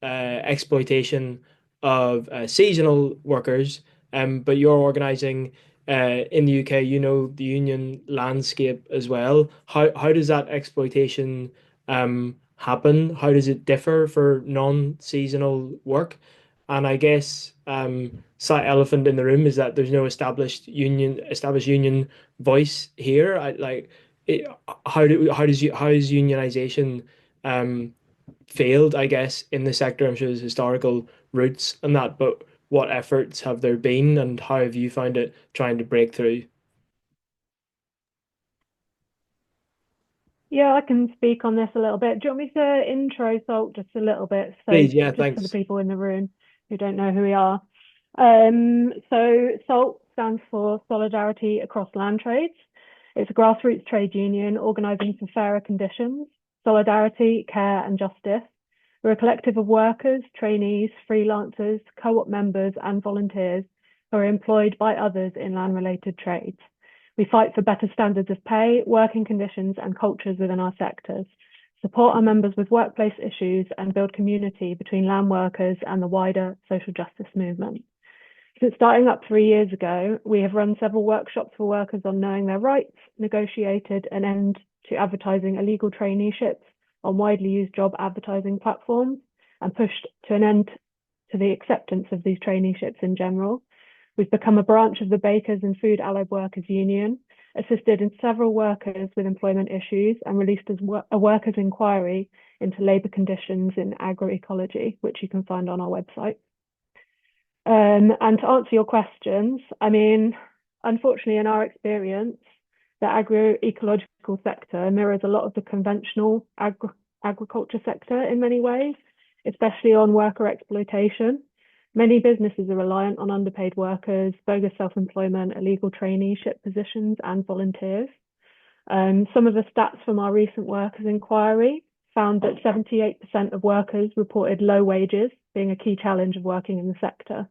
exploitation of seasonal workers, but you're organising in the UK. You know the union landscape as well. How does that exploitation happen? How does it differ for non-seasonal work? And I guess slight elephant in the room is that there's no established union voice here. I like it, how is unionization failed, I guess, in the sector? I'm sure there's historical roots and that, but what efforts have there been and how have you found it trying to break through? Yeah, I can speak on this a little bit. Do you want me to intro Salt just a little bit? So Please, yeah, just for the thanks. people in the room who don't know who we are. So SALT stands for Solidarity Across Land Trades. It's a grassroots trade union organising for fairer conditions, solidarity, care and justice. We're a collective of workers, trainees, freelancers, co-op members and volunteers who are employed by others in land-related trades. We fight for better standards of pay, working conditions and cultures within our sectors, support our members with workplace issues and build community between land workers and the wider social justice movement. Since starting up 3 years ago, we have run several workshops for workers on knowing their rights, negotiated an end to advertising illegal traineeships on widely used job advertising platforms, and pushed to an end to the acceptance of these traineeships in general. We've become a branch of the Bakers and Food Allied Workers Union, assisted in several workers with employment issues, and released a workers' inquiry into labour conditions in agroecology, which you can find on our website. And to answer your questions, I mean, unfortunately, in our experience, the agroecological sector mirrors a lot of the conventional agriculture sector in many ways, especially on worker exploitation. Many businesses are reliant on underpaid workers, bogus self-employment, illegal traineeship positions, and volunteers. Some of the stats from our recent workers' inquiry found that 78% of workers reported low wages being a key challenge of working in the sector,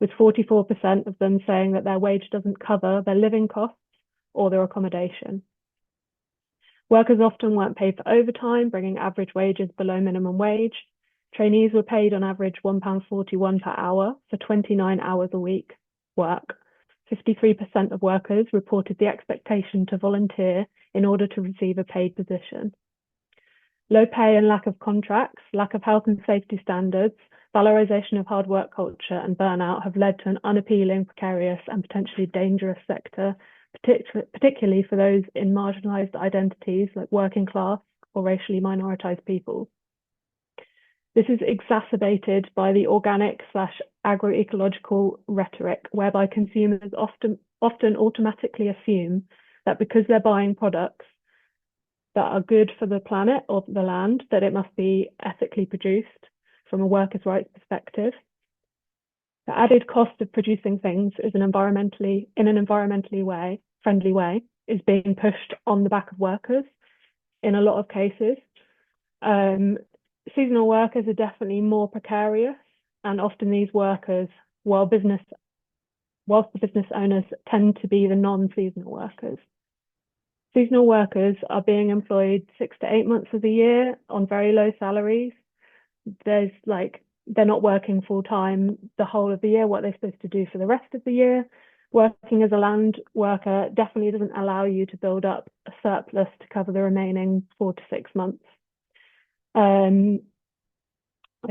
with 44% of them saying that their wage doesn't cover their living costs or their accommodation. Workers often weren't paid for overtime, bringing average wages below minimum wage. Trainees were paid on average £1.41 per hour for 29 hours a week work. 53% of workers reported the expectation to volunteer in order to receive a paid position. Low pay and lack of contracts, lack of health and safety standards, valorization of hard work culture and burnout have led to an unappealing, precarious and potentially dangerous sector, particularly for those in marginalized identities like working class or racially minoritized people. This is exacerbated by the organic/agroecological rhetoric, whereby consumers often automatically assume that because they're buying products that are good for the planet or the land, that it must be ethically produced from a workers' rights perspective. The added cost of producing things is in an environmentally friendly way is being pushed on the back of workers in a lot of cases. Seasonal workers are definitely more precarious, and often these workers, whilst the business owners tend to be the non-seasonal workers. Seasonal workers are being employed 6 to 8 months of the year on very low salaries. They're not working full time the whole of the year, what they're supposed to do for the rest of the year. Working as a land worker definitely doesn't allow you to build up a surplus to cover the remaining 4 to 6 months. I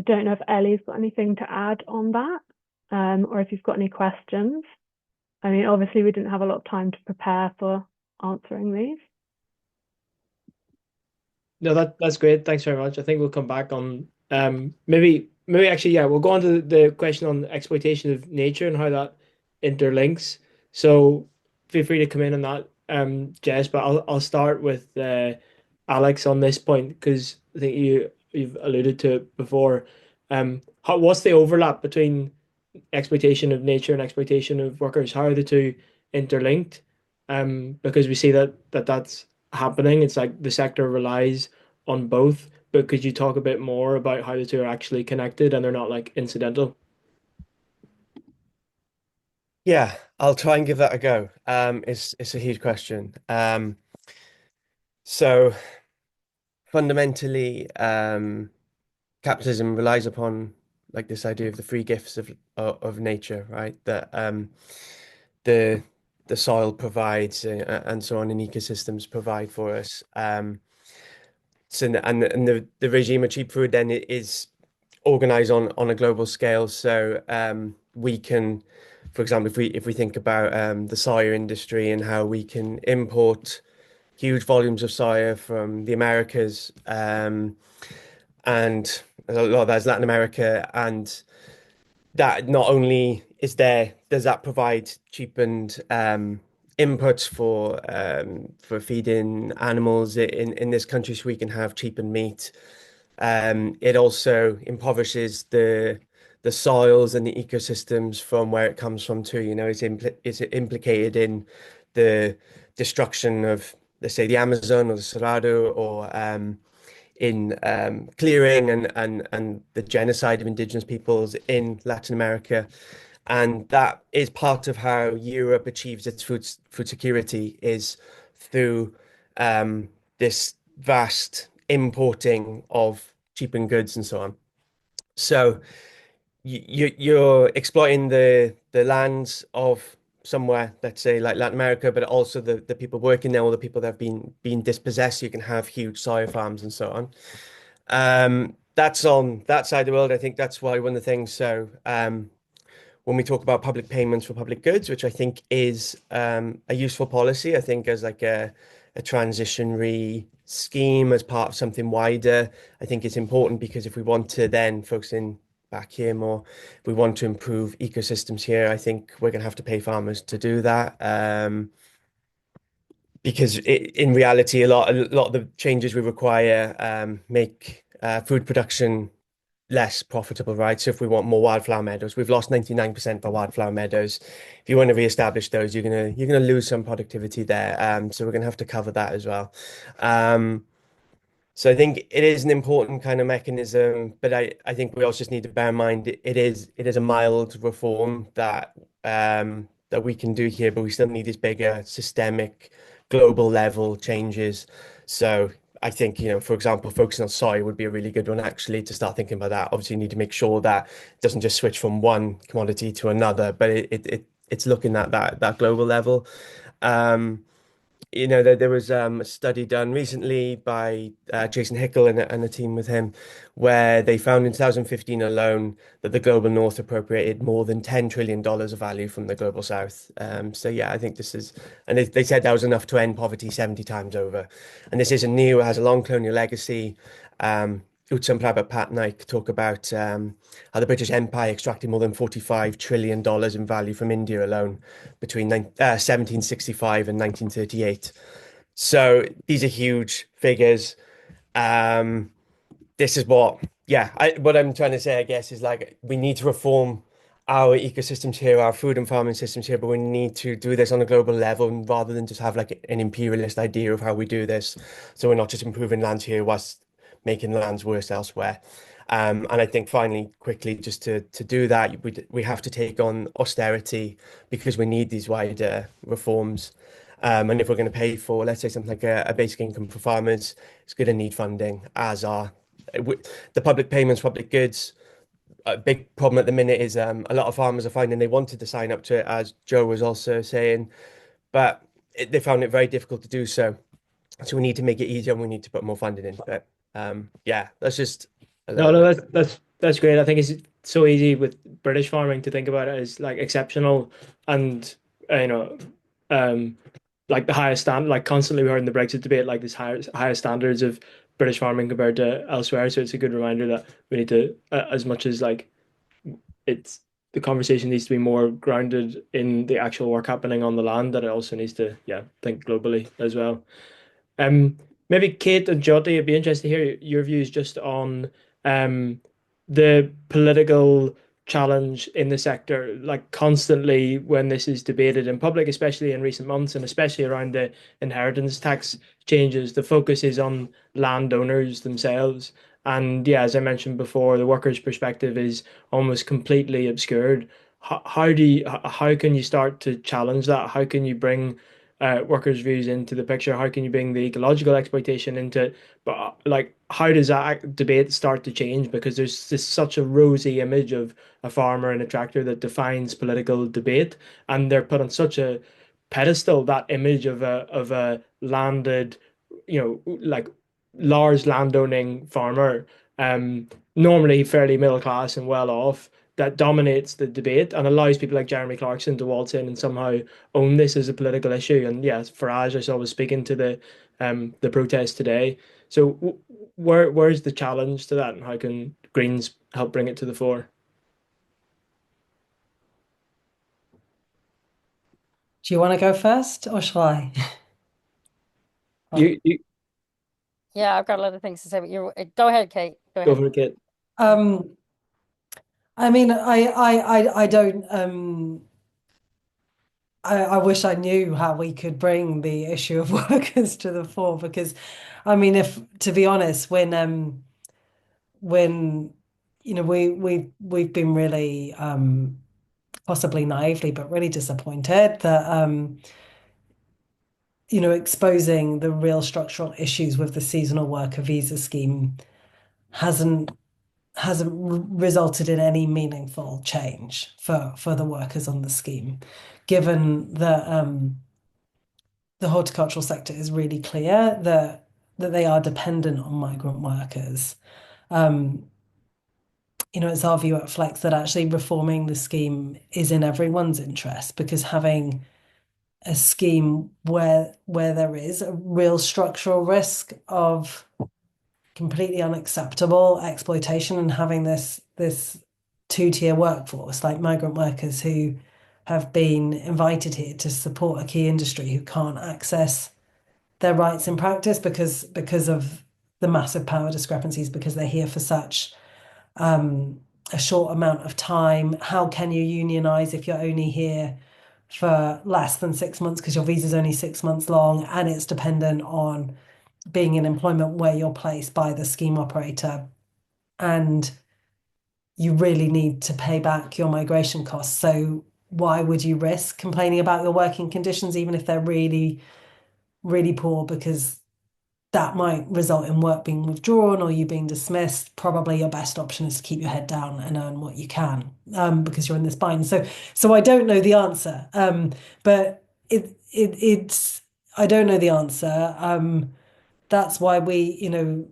don't know if Ellie's got anything to add on that, or if you've got any questions. I mean, obviously we didn't have a lot of time to prepare for answering these. No, that's great. Thanks very much. I think we'll come back on maybe actually, yeah, we'll go on to the question on exploitation of nature and how that interlinks. So feel free to come in on that, Jess, but I'll start with Alex on this point because I think you've alluded to it before. What's the overlap between exploitation of nature and exploitation of workers? How are the two interlinked? Because we see that's happening. It's like the sector relies on both. But could you talk a bit more about how the two are actually connected and they're not like incidental? Yeah, I'll try and give that a go. It's a huge question. So fundamentally, capitalism relies upon like this idea of the free gifts of nature, right? That the the soil provides and so on, and ecosystems provide for us. So and the regime of cheap food then is organized on a global scale. So we can, for example, if we think about the soya industry and how we can import huge volumes of soya from the Americas, and a lot of that's Latin America, and that not only is there, does that provide cheapened inputs for feeding animals in this country so we can have cheapened meat. It also impoverishes the soils and the ecosystems from where it comes from too. You know, it's implicated in the destruction of, let's say, the Amazon or the Cerrado, or in clearing and the genocide of indigenous peoples in Latin America. And that is part of how Europe achieves its food security, is through this vast importing of cheapened goods and so on. So you're exploiting the lands of somewhere, let's say like Latin America, but also the people working there, or the people that have been dispossessed. You can have huge soya farms and so on. That's on that side of the world. I think that's why one of the things. So when we talk about public payments for public goods, which I think is a useful policy, I think as like a transitionary scheme as part of something wider, I think it's important because if we want to then focus in back here more, if we want to improve ecosystems here, I think we're going to have to pay farmers to do that. Because in reality, a lot of the changes we require make food production less profitable, right? So if we want more wildflower meadows, we've lost 99% of our wildflower meadows. If you want to reestablish those, you're gonna lose some productivity there. So we're gonna have to cover that as well. So I think it is an important kind of mechanism, but I think we also just need to bear in mind it is a mild reform that we can do here, but we still need these bigger systemic global level changes. So I think, for example, focusing on soy would be a really good one actually to start thinking about that. Obviously, you need to make sure that it doesn't just switch from one commodity to another, but it's looking at that global level. Um, there was a study done recently by Jason Hickel and a team with him, where they found in 2015 alone that the global north appropriated more than $10 trillion of value from the global south. So yeah, I think this is, and they said that was enough to end poverty 70 times over. And this isn't new, it has a long colonial legacy. Uttam Prabhat Patnaik talk about how the British Empire extracted more than $45 trillion in value from India alone between 1765 and 1938. So these are huge figures. This is what I'm trying to say, I guess, is like we need to reform our ecosystems here, our food and farming systems here, but we need to do this on a global level rather than just have like an imperialist idea of how we do this. So we're not just improving lands here whilst making lands worse elsewhere. And I think finally, quickly, just to do that, we have to take on austerity because we need these wider reforms. And if we're going to pay for, let's say, something like a basic income for farmers, it's going to need funding, as are the public payments, public goods. A big problem at the minute is a lot of farmers are finding they wanted to sign up to it, as Joe was also saying, but they found it very difficult to do so. So we need to make it easier and we need to put more funding in. But yeah, that's just a No, little no, bit. that's great. I think it's so easy with British farming to think about it as like exceptional and you know, um, like the highest stand, like constantly we heard in the Brexit debate, like this higher standards of British farming compared to elsewhere. So it's a good reminder that we need to, as much as like it's the conversation needs to be more grounded in the actual work happening on the land, that it also needs to, yeah, think globally as well. Um, Maybe Kate and Jyoti, it'd be interesting to hear your views just on the political challenge in the sector. Like constantly when this is debated in public, especially in recent months, and especially around the inheritance tax changes, the focus is on landowners themselves. And yeah, as I mentioned before, the workers' perspective is almost completely obscured. How can you start to challenge that? How can you bring workers' views into the picture? How can you bring the ecological exploitation into it? But like, how does that debate start to change? Because there's this such a rosy image of a farmer and a tractor that defines political debate, and they're put on such a pedestal, that image of a landed, like large landowning farmer, normally fairly middle class and well off, that dominates the debate and allows people like Jeremy Clarkson to waltz in and somehow own this as a political issue. And yes, Farage I saw was speaking to the protest today. So where's the challenge to that, and how can Greens help bring it to the fore? Do you want to go first or shall I? You Yeah, I've got a lot of things to say, but you go ahead, Kate. Go go ahead. for it, Kit. Um, I mean, I don't I wish I knew how we could bring the issue of workers to the fore, because I mean, if to be honest, when we've been really possibly naively but really disappointed that exposing the real structural issues with the seasonal worker visa scheme hasn't resulted in any meaningful change for the workers on the scheme, given that the horticultural sector is really clear that they are dependent on migrant workers. It's our view at Flex that actually reforming the scheme is in everyone's interest, because having a scheme where there is a real structural risk of completely unacceptable exploitation, and having this two-tier workforce, like migrant workers who have been invited here to support a key industry who can't access their rights in practice because of the massive power discrepancies, because they're here for such a short amount of time. How can you unionize if you're only here for less than 6 months, because your visa is only 6 months long and it's dependent on being in employment where you're placed by the scheme operator, and you really need to pay back your migration costs. So why would you risk complaining about your working conditions, even if they're really, really poor, because that might result in work being withdrawn or you being dismissed? Probably your best option is to keep your head down and earn what you can, because you're in this bind. So I don't know the answer, but it's I don't know the answer. That's why the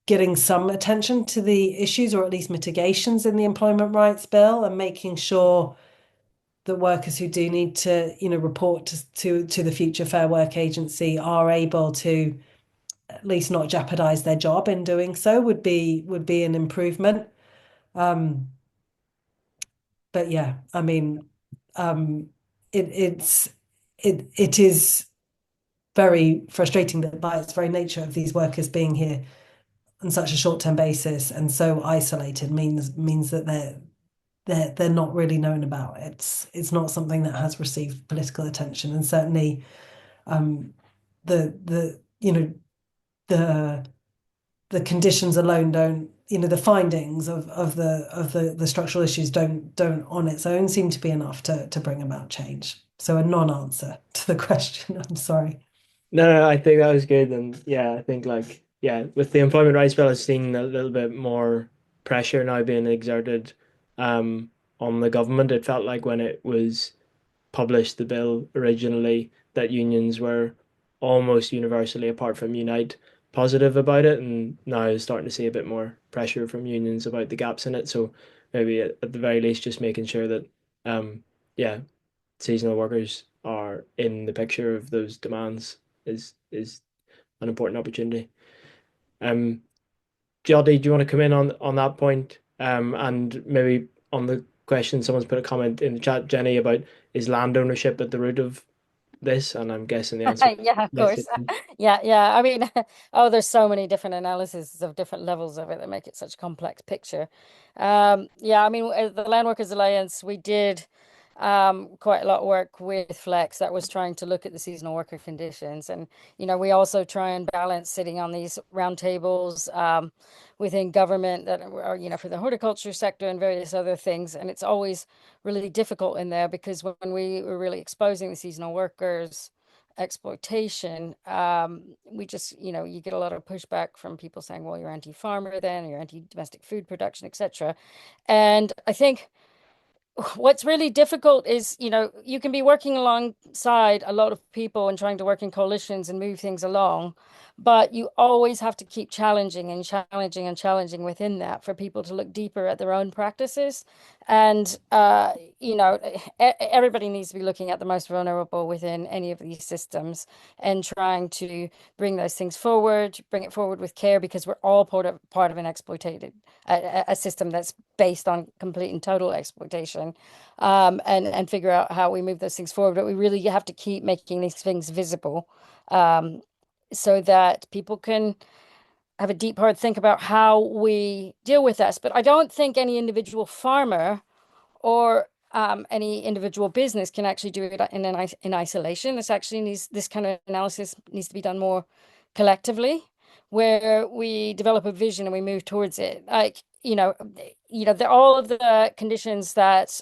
getting some attention to the issues, or at least mitigations, in the employment rights bill, and making sure that workers who do need to, report to the Future Fair Work Agency are able to at least not jeopardize their job in doing so would be an improvement. But yeah, I mean, it is very frustrating that by its very nature of these workers being here on such a short-term basis and so isolated means that they're not really known about. It's not something that has received political attention, and certainly the the conditions alone don't, the findings of the structural issues don't on its own seem to be enough to bring about change. So a non-answer to the question. I'm sorry. No, I think that was good. And yeah, I think like, yeah, with the employment rights bill, I've seen a little bit more pressure now being exerted on the government. It felt like when it was published, the bill originally, that unions were almost universally, apart from Unite, positive about it. And now starting to see a bit more pressure from unions about the gaps in it. So maybe at the very least, just making sure that, yeah, seasonal workers are in the picture of those demands is an important opportunity. Jyoti, do you want to come in on that point? And maybe on the question, someone's put a comment in the chat, Jenny, about is land ownership at the root of this? And I'm guessing the answer is Yeah, of yes. course. Yeah. I mean, oh, there's so many different analyses of different levels of it that make it such a complex picture. Yeah, I mean, at the Landworkers Alliance, we did quite a lot of work with Flex that was trying to look at the seasonal worker conditions. And, we also try and balance sitting on these roundtables within government that are, for the horticulture sector and various other things. And it's always really difficult in there because when we were really exposing the seasonal workers exploitation, we just, you get a lot of pushback from people saying, well, you're anti-farmer then, you're anti-domestic food production, etc. And I think what's really difficult is, you can be working alongside a lot of people and trying to work in coalitions and move things along, but you always have to keep challenging and challenging and challenging within that for people to look deeper at their own practices. And, everybody needs to be looking at the most vulnerable within any of these systems and trying to bring those things forward, bring it forward with care, because we're all part of an exploitated, a system that's based on complete and total exploitation, and figure out how we move those things forward. But we really have to keep making these things visible, so that people can have a deep, hard think about how we deal with this. But I don't think any individual farmer or any individual business can actually do it in isolation. This kind of analysis needs to be done more collectively, where we develop a vision and we move towards it. Like, all of the conditions that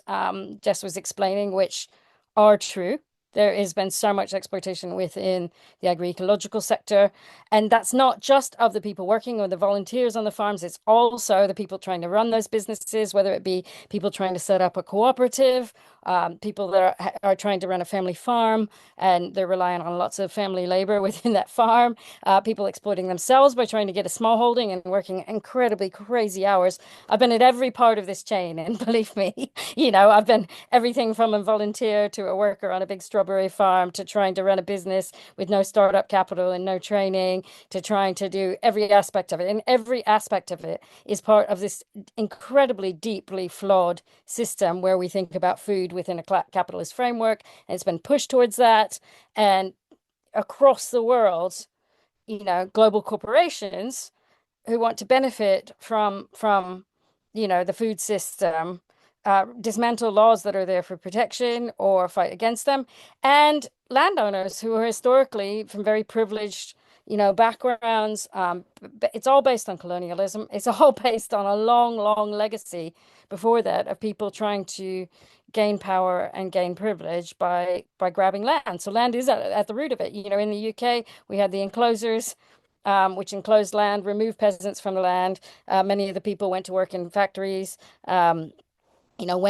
Jess was explaining, which are true. There has been so much exploitation within the agroecological sector. And that's not just of the people working or the volunteers on the farms. It's also the people trying to run those businesses, whether it be people trying to set up a cooperative, people that are trying to run a family farm, and they're relying on lots of family labor within that farm, people exploiting themselves by trying to get a small holding and working incredibly crazy hours. I've been at every part of this chain, and believe me, I've been everything from a volunteer to a worker on a big strawberry farm to trying to run a business with no startup capital and no training, to trying to do every aspect of it. And every aspect of it is part of this incredibly deeply flawed system where we think about food within a capitalist framework, and it's been pushed towards that. And across the world, global corporations who want to benefit from the food system, dismantle laws that are there for protection or fight against them, and landowners who are historically from very privileged backgrounds. It's all based on colonialism. It's all based on a long legacy before that of people trying to gain power and gain privilege by grabbing land. So land is at the root of it. In the UK, we had the enclosures, which enclosed land, removed peasants from the land. Many of the people went to work in factories, when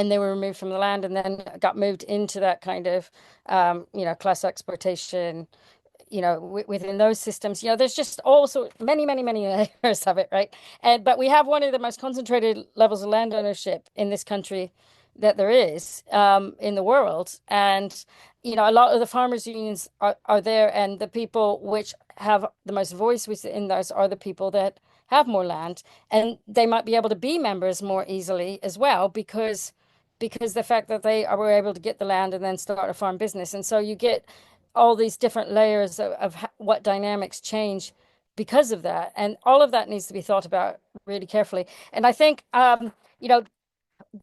they were removed from the land, and then got moved into that kind of, class exploitation, within those systems. There's just also many layers of it, right? But we have one of the most concentrated levels of land ownership in this country that there is in the world. And, a lot of the farmers' unions are there, and the people which have the most voice within those are the people that have more land, and they might be able to be members more easily as well because the fact that they were able to get the land and then start a farm business. And so you get all these different layers of what dynamics change because of that. And all of that needs to be thought about really carefully. And I think,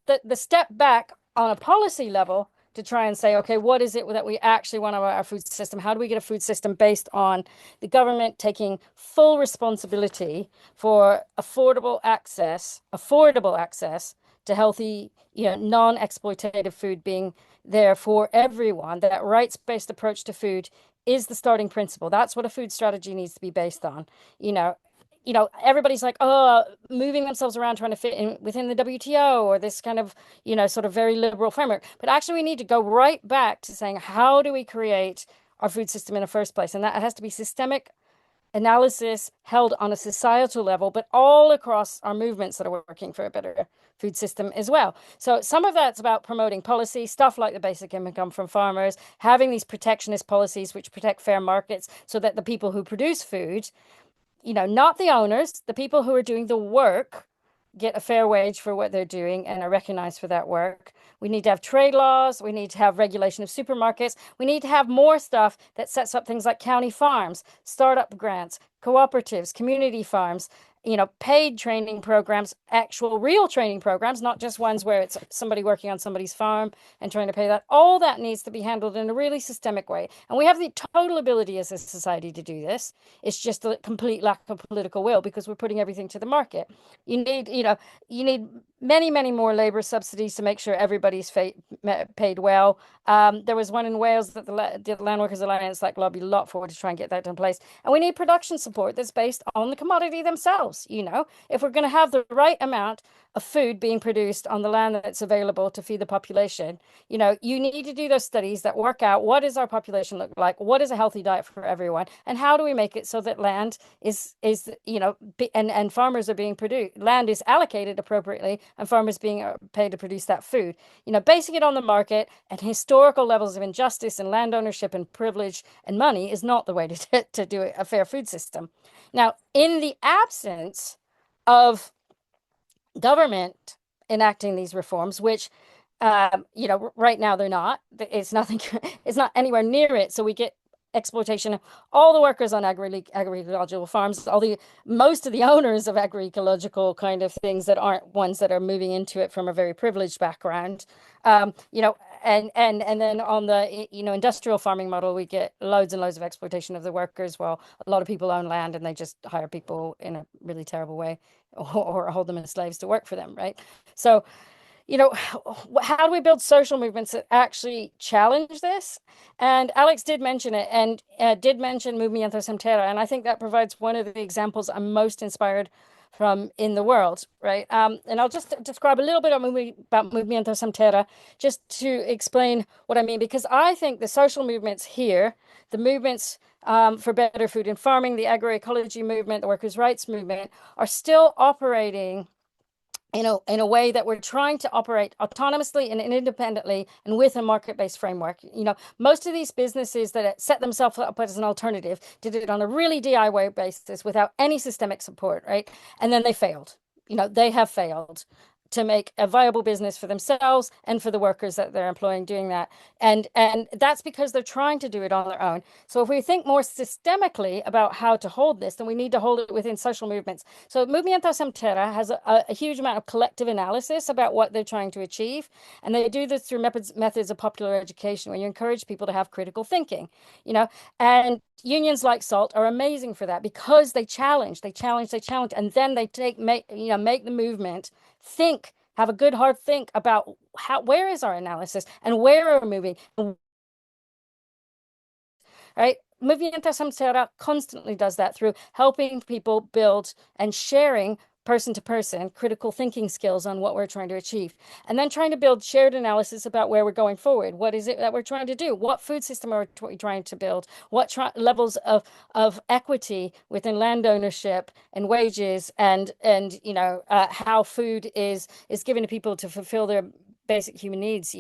the step back on a policy level to try and say, okay, what is it that we actually want about our food system? How do we get a food system based on the government taking full responsibility for affordable access to healthy, non-exploitative food being there for everyone? That rights-based approach to food is the starting principle. That's what a food strategy needs to be based on. Everybody's like, oh, moving themselves around trying to fit in within the WTO or this kind of, sort of very liberal framework. But actually, we need to go right back to saying, how do we create our food system in the first place? And that has to be systemic analysis held on a societal level, but all across our movements that are working for a better food system as well. So some of that's about promoting policy, stuff like the basic income from farmers, having these protectionist policies which protect fair markets so that the people who produce food, not the owners, the people who are doing the work, get a fair wage for what they're doing and are recognized for that work. We need to have trade laws. We need to have regulation of supermarkets. We need to have more stuff that sets up things like county farms, startup grants, cooperatives, community farms, paid training programs, actual real training programs, not just ones where it's somebody working on somebody's farm and trying to pay that. All that needs to be handled in a really systemic way. And we have the total ability as a society to do this. It's just a complete lack of political will because we're putting everything to the market. You need many, many more labor subsidies to make sure everybody's paid well. There was one in Wales that the Landworkers Alliance lobbied a lot for to try and get that in place. And we need production support that's based on the commodity themselves. If we're going to have the right amount of food being produced on the land that's available to feed the population, you need to do those studies that work out what does our population look like, what is a healthy diet for everyone, and how do we make it so that land is and farmers are being produced, land is allocated appropriately, and farmers being paid to produce that food. Basing it on the market and historical levels of injustice and land ownership and privilege and money is not the way to do a fair food system. Now, in the absence of government enacting these reforms, which right now they're not. It's nothing. It's not anywhere near it. So we get exploitation of all the workers on agroecological farms, most of the owners of agroecological kind of things that aren't ones that are moving into it from a very privileged background. And then on the industrial farming model, we get loads and loads of exploitation of the workers. Well, a lot of people own land and they just hire people in a really terrible way or hold them as slaves to work for them, right? So how do we build social movements that actually challenge this? And Alex did mention it and did mention Movimiento Sem Terra. And I think that provides one of the examples I'm most inspired from in the world, right? And I'll just describe a little bit about Movimiento Sem Terra just to explain what I mean, because I think the social movements here, the movements for better food and farming, the agroecology movement, the workers' rights movement, are still operating in a way that we're trying to operate autonomously and independently and with a market-based framework. Most of these businesses that set themselves up as an alternative did it on a really DIY basis without any systemic support, right? And then they failed. They have failed to make a viable business for themselves and for the workers that they're employing doing that. And that's because they're trying to do it on their own. So if we think more systemically about how to hold this, then we need to hold it within social movements. So Movimiento Sem Terra has a huge amount of collective analysis about what they're trying to achieve. And they do this through methods of popular education, where you encourage people to have critical thinking, and unions like SALT are amazing for that because they challenge, and then they make the movement think, have a good hard think about where is our analysis and where are we moving, right? Movimiento Sem Terra constantly does that through helping people build and sharing person to person critical thinking skills on what we're trying to achieve, and then trying to build shared analysis about where we're going forward. What is it that we're trying to do? What food system are we trying to build? What levels of equity within land ownership and wages and how food is given to people to fulfill their basic human needs,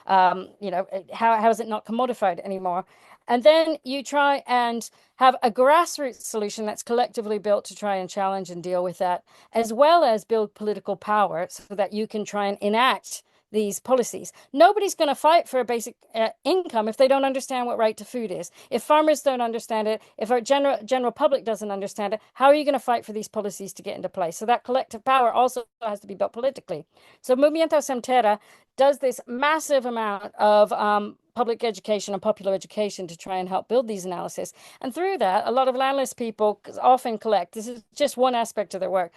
how is it not commodified anymore? And then you try and have a grassroots solution that's collectively built to try and challenge and deal with that, as well as build political power so that you can try and enact these policies. Nobody's going to fight for a basic income if they don't understand what right to food is. If farmers don't understand it, if our general public doesn't understand it, how are you going to fight for these policies to get into place? So that collective power also has to be built politically. So Movimiento Sem Terra does this massive amount of public education and popular education to try and help build these analysis. And through that, a lot of landless people often collect, this is just one aspect of their work,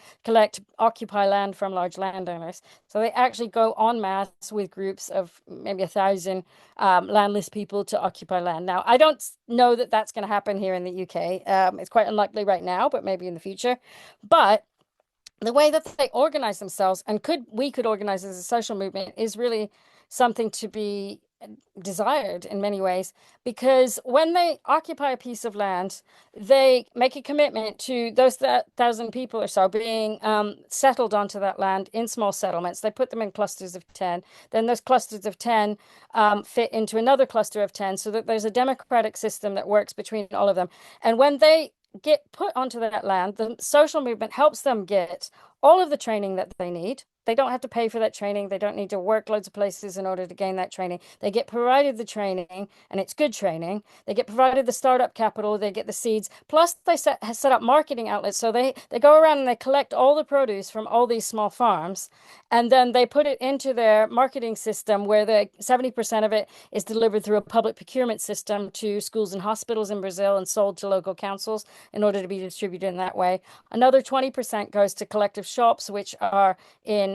occupy land from large landowners. So they actually go en masse with groups of maybe 1,000 landless people to occupy land. Now, I don't know that that's going to happen here in the UK. It's quite unlikely right now, but maybe in the future. But the way that they organize themselves, and we could organize as a social movement, is really something to be desired in many ways, because when they occupy a piece of land, they make a commitment to those 1,000 people or so being settled onto that land in small settlements. They put them in clusters of 10. Then those clusters of 10 fit into another cluster of 10, so that there's a democratic system that works between all of them. And when they get put onto that land, the social movement helps them get all of the training that they need. They don't have to pay for that training. They don't need to work loads of places in order to gain that training. They get provided the training, and it's good training. They get provided the startup capital. They get the seeds. Plus, they set up marketing outlets. So they go around and they collect all the produce from all these small farms, and then they put it into their marketing system, where 70% of it is delivered through a public procurement system to schools and hospitals in Brazil and sold to local councils in order to be distributed in that way. Another 20% goes to collective shops, which are in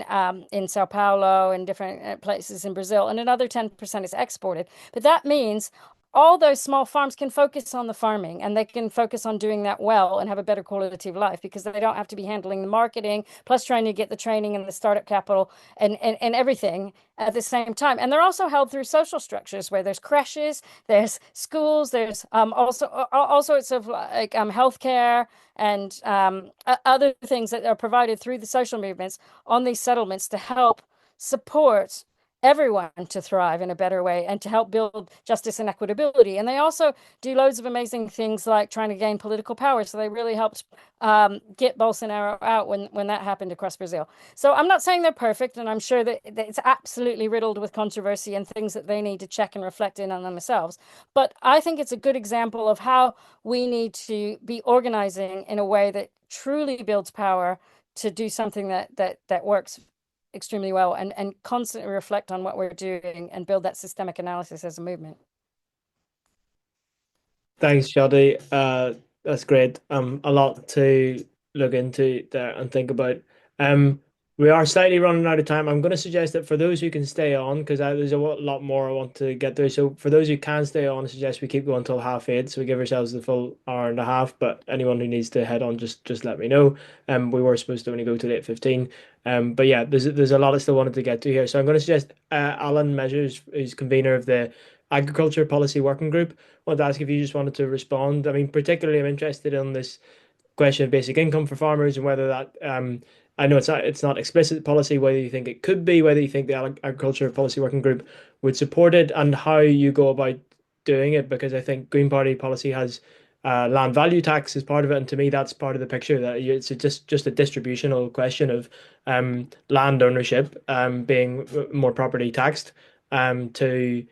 Sao Paulo and different places in Brazil, and another 10% is exported. But that means all those small farms can focus on the farming, and they can focus on doing that well and have a better quality of life, because they don't have to be handling the marketing, plus trying to get the training and the startup capital and everything at the same time. And they're also held through social structures where there's creches, there's schools, there's also all sorts of like healthcare and other things that are provided through the social movements on these settlements to help support everyone to thrive in a better way and to help build justice and equitability. And they also do loads of amazing things like trying to gain political power. So they really helped get Bolsonaro out when that happened across Brazil. So I'm not saying they're perfect, and I'm sure that it's absolutely riddled with controversy and things that they need to check and reflect in on themselves. But I think it's a good example of how we need to be organizing in a way that truly builds power to do something that works extremely well, and constantly reflect on what we're doing and build that systemic analysis as a movement. Thanks, Jyoti. That's great. A lot to look into there and think about. We are slightly running out of time. I'm going to suggest that for those who can stay on, because there's a lot more I want to get through. So for those who can stay on, I suggest we keep going until 8:30, so we give ourselves the full hour and a half. But anyone who needs to head on, just let me know. We were supposed to only go to 8:15. But yeah, there's a lot I still wanted to get to here. So I'm going to suggest Alan Measures, who's convener of the Agriculture Policy Working Group. I wanted to ask if you just wanted to respond. I mean, particularly I'm interested in this question of basic income for farmers, and whether that I know it's not explicit policy, whether you think it could be, whether you think the Agriculture Policy Working Group would support it, and how you go about doing it, because I think Green Party policy has land value tax as part of it, and to me that's part of the picture, that it's just a distributional question of land ownership being more property taxed to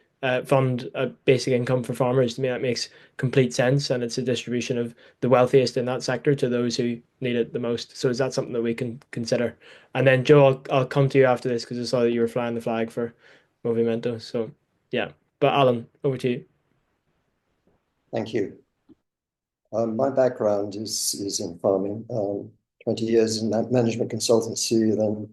fund a basic income for farmers. To me, that makes complete sense, and it's a distribution of the wealthiest in that sector to those who need it the most. So is that something that we can consider? And then Joe, I'll come to you after this, because I saw that you were flying the flag for Movimento. So yeah, but Alan, over to you. Thank you. My background is in farming, 20 years in management consultancy, then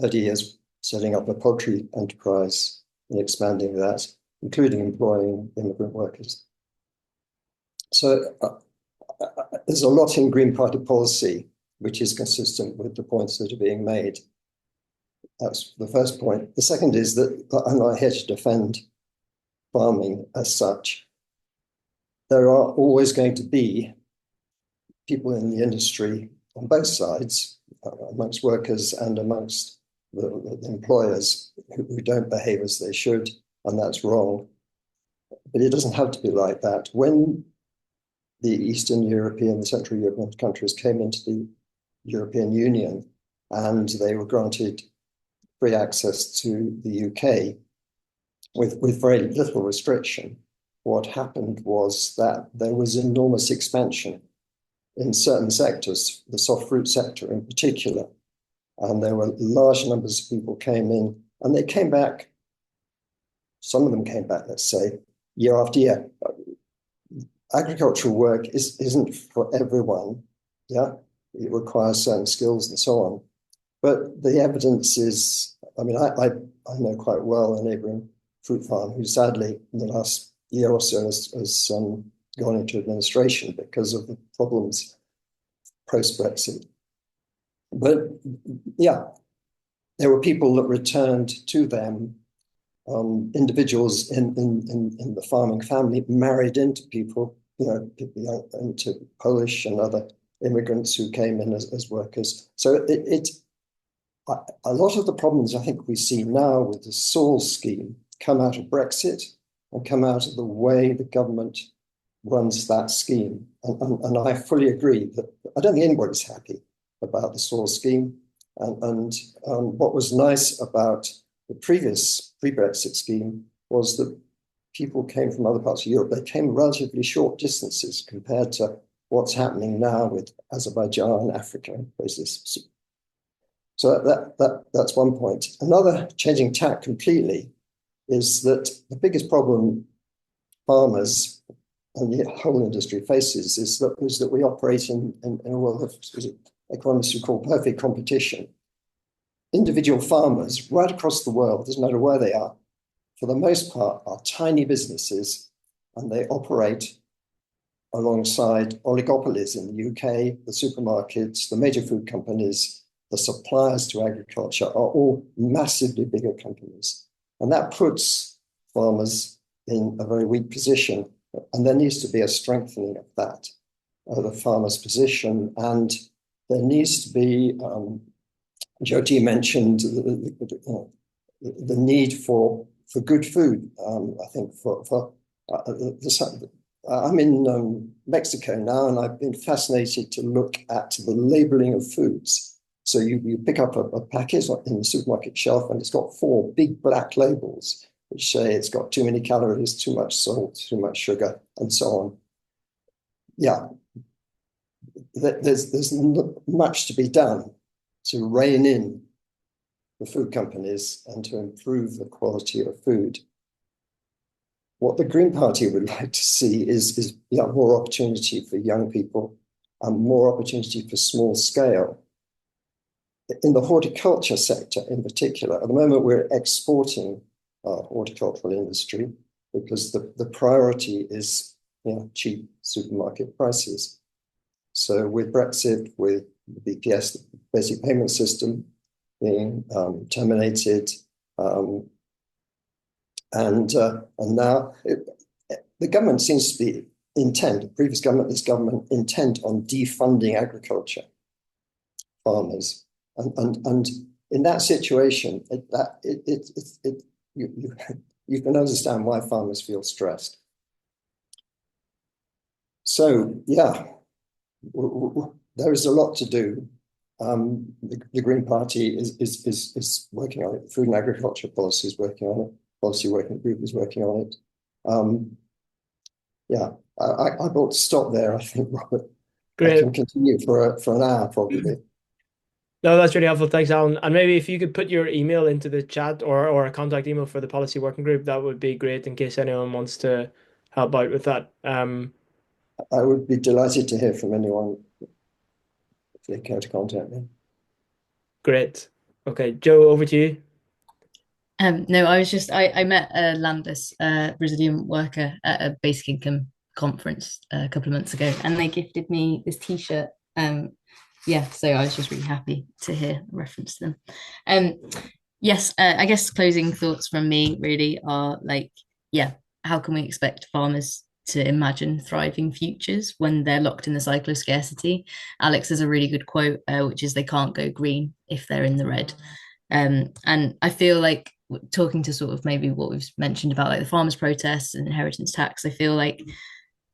30 years setting up a poultry enterprise and expanding that, including employing immigrant workers. So there's a lot in Green Party policy which is consistent with the points that are being made. That's the first point. The second is that I'm not here to defend farming as such. There are always going to be people in the industry on both sides, amongst workers and amongst the employers who don't behave as they should, and that's wrong. But it doesn't have to be like that. When the Eastern European, the Central European countries came into the European Union and they were granted free access to the UK with very little restriction, what happened was that there was enormous expansion in certain sectors, the soft fruit sector in particular. And there were large numbers of people came in, and they came back, some of them came back, let's say, year after year. Agricultural work isn't for everyone, yeah? It requires certain skills and so on. But the evidence is, I mean, I know quite well a neighboring fruit farm who sadly in the last year or so has gone into administration because of the problems post-Brexit. But yeah, there were people that returned to them individuals in the farming family married into people, into Polish and other immigrants who came in as workers. So a lot of the problems I think we see now with the SAWS scheme come out of Brexit and come out of the way the government runs that scheme. And I fully agree that I don't think anybody's happy about the SAWS scheme. And what was nice about the previous pre-Brexit scheme was that people came from other parts of Europe. They came relatively short distances compared to what's happening now with Azerbaijan, Africa, and places. So that's one point. Another, changing tack completely, is that the biggest problem farmers and the whole industry faces is that we operate in a world of economists who call perfect competition. Individual farmers right across the world, doesn't matter where they are, for the most part are tiny businesses, and they operate alongside oligopolies in the UK, the supermarkets, the major food companies, the suppliers to agriculture are all massively bigger companies. And that puts farmers in a very weak position. And there needs to be a strengthening of that, the farmer's position. And there needs to be, Jyoti mentioned the need for good food. I think I'm in Mexico now, and I've been fascinated to look at the labeling of foods. So you pick up a packet in the supermarket shelf, and it's got 4 big black labels which say it's got too many calories, too much salt, too much sugar, and so on. Yeah, there's much to be done to rein in the food companies and to improve the quality of food. What the Green Party would like to see is more opportunity for young people and more opportunity for small scale. In the horticulture sector in particular, at the moment we're exporting our horticultural industry because the priority is cheap supermarket prices. So with Brexit, with the BPS, the basic payment system, being terminated, and now the government seems to be the previous government, this government, intent on defunding agriculture, farmers. And in that situation, you can understand why farmers feel stressed. So yeah, there is a lot to do. The Green Party is working on it. Food and Agriculture Policy is working on it. Policy Working Group is working on it. Yeah, I ought to stop there. I think, Robert. Great. I can continue for an hour probably. No, that's really helpful. Thanks, Alan. And maybe if you could put your email into the chat or a contact email for the Policy Working Group, that would be great in case anyone wants to help out with that. I would be delighted to hear from anyone if they care to contact me. Great. Okay, Joe, over to you. No, I met a landless resilient worker at a basic income conference a couple of months ago, and they gifted me this T-shirt. Yeah, so I was just really happy to hear a reference to them. Yes, I guess closing thoughts from me really are how can we expect farmers to imagine thriving futures when they're locked in the cycle of scarcity? Alex has a really good quote, which is they can't go green if they're in the red. And I feel like talking to sort of maybe what we've mentioned about like the farmers' protests and inheritance tax, I feel like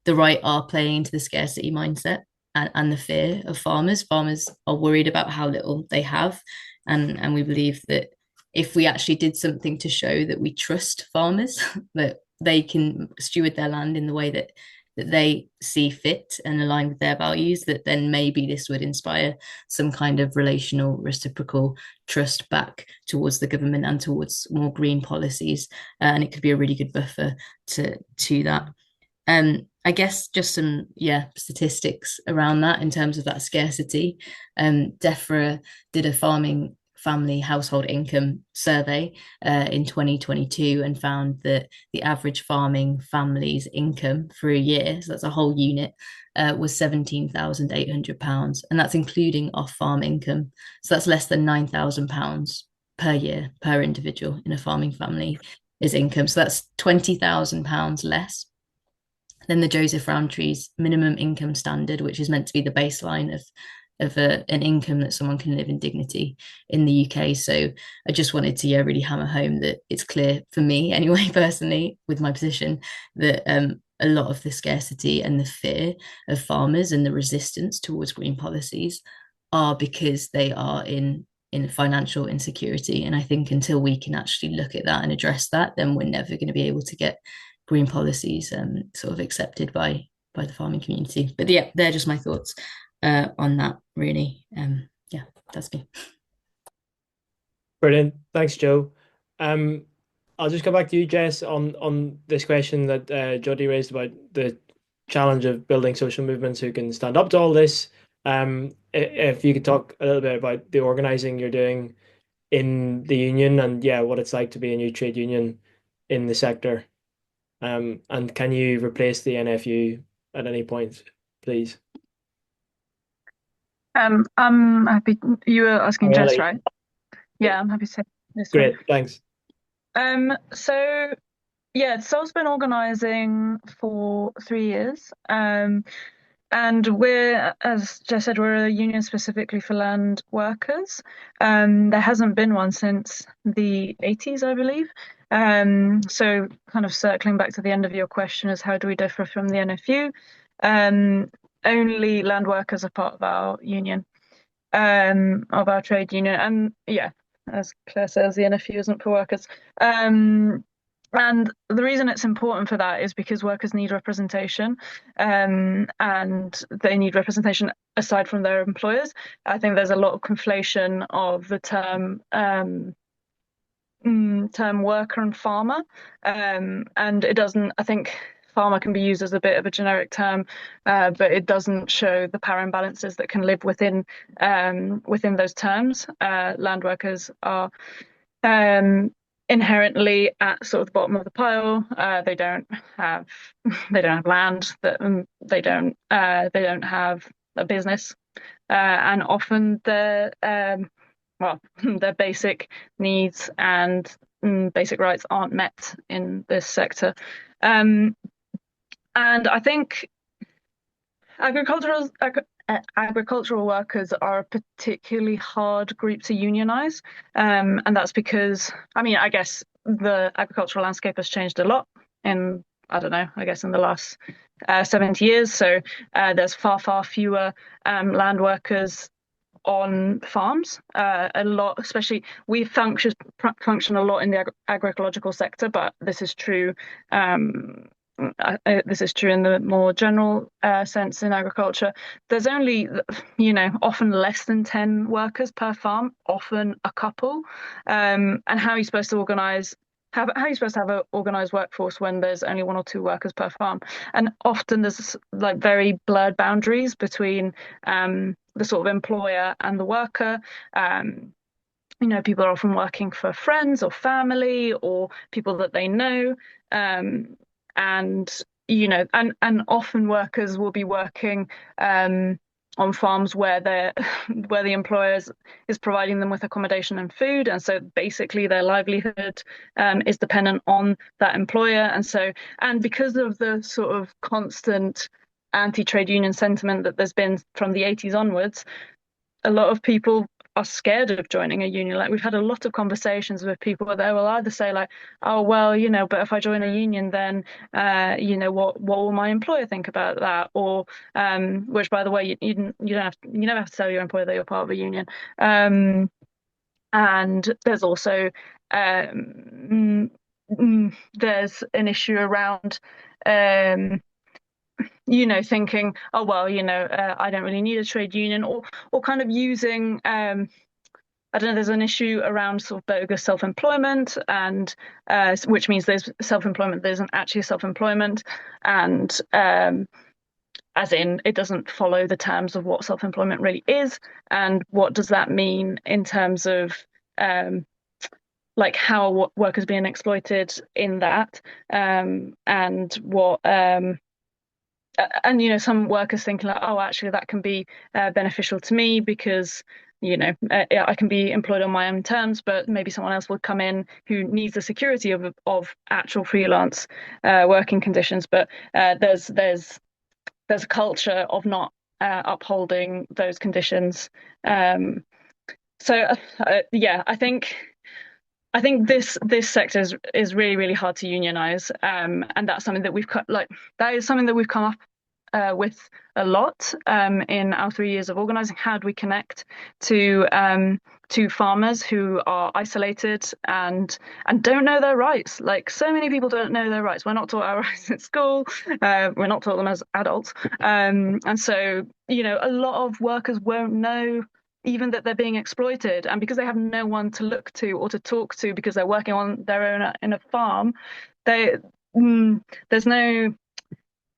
the right are playing into the scarcity mindset and the fear of farmers. Farmers are worried about how little they have. And we believe that if we actually did something to show that we trust farmers, that they can steward their land in the way that they see fit and align with their values, that then maybe this would inspire some kind of relational, reciprocal trust back towards the government and towards more green policies. And it could be a really good buffer to that. I guess just some statistics around that in terms of that scarcity. DEFRA did a farming family household income survey in 2022 and found that the average farming family's income for a year, so that's a whole unit, was £17,800, and that's including off-farm income. So that's less than £9,000 per year per individual in a farming family. as income. So that's £20,000 less than the Joseph Roundtree's minimum income standard, which is meant to be the baseline of an income that someone can live in dignity in the UK. So I just wanted to really hammer home that it's clear for me anyway, personally, with my position, that a lot of the scarcity and the fear of farmers and the resistance towards green policies are because they are in financial insecurity. And I think until we can actually look at that and address that, then we're never going to be able to get green policies sort of accepted by the farming community. But yeah, they're just my thoughts on that, really. Yeah, that's me. Brilliant. Thanks, Joe. I'll just go back to you, Jess, on this question that Jyoti raised about the challenge of building social movements who can stand up to all this. If you could talk a little bit about the organizing you're doing in the union and what it's like to be a new trade union in the sector. And can you replace the NFU at any point, please? I'm happy. You were asking Jess, right? Yeah, I'm happy to say this. Great, thanks. So yeah, Sol's been organising for 3 years. And we're, as Jess said, we're a union specifically for land workers. There hasn't been one since the 80s, I believe. So kind of circling back to the end of your question is how do we differ from the NFU? Only land workers are part of our union, of our trade union. And yeah, as Claire says, the NFU isn't for workers. And the reason it's important for that is because workers need representation, and they need representation aside from their employers. I think there's a lot of conflation of the term worker and farmer, and it doesn't. I think farmer can be used as a bit of a generic term, but it doesn't show the power imbalances that can live within those terms. Land workers are inherently at sort of the bottom of the pile. They don't have land. They don't have a business, and often their their basic needs and basic rights aren't met in this sector. And I think agricultural workers are a particularly hard group to unionize, and that's because, I mean, I guess the agricultural landscape has changed a lot in, I don't know, I guess in the last 70 years. So there's far fewer land workers on farms. A lot, especially we function a lot in the agroecological sector, but this is true. This is true in the more general sense in agriculture. There's only, often less than 10 workers per farm, often a couple. And how are you supposed to organize? How are you supposed to have an organized workforce when there's only 1 or 2 workers per farm? And often there's like very blurred boundaries between the sort of employer and the worker. People are often working for friends or family or people that they know. And often workers will be working on farms where the employer is providing them with accommodation and food, and so basically their livelihood is dependent on that employer. And because of the sort of constant anti-trade union sentiment that there's been from the 80s onwards, a lot of people are scared of joining a union. Like, we've had a lot of conversations with people where they will either say like, oh well, but if I join a union, then what will my employer think about that? Or which, by the way, you never have to tell your employer that you're part of a union. And there's also there's an issue around thinking, oh well, I don't really need a trade union, or kind of using I don't know, there's an issue around sort of bogus self-employment, and which means there's self-employment that isn't actually self-employment, and as in it doesn't follow the terms of what self-employment really is, and what does that mean in terms of like how workers being exploited in that, and what and some workers thinking like, oh, actually that can be beneficial to me because I can be employed on my own terms, but maybe someone else will come in who needs the security of actual freelance working conditions. But there's a culture of not upholding those conditions. Yeah, I think this sector is really, really hard to unionize, and that's something that that is something that we've come up with a lot in our 3 years of organizing. How do we connect to farmers who are isolated and don't know their rights? Like, so many people don't know their rights. We're not taught our rights at school. We're not taught them as adults, and so a lot of workers won't know even that they're being exploited, and because they have no one to look to or to talk to because they're working on their own in a farm, there's no.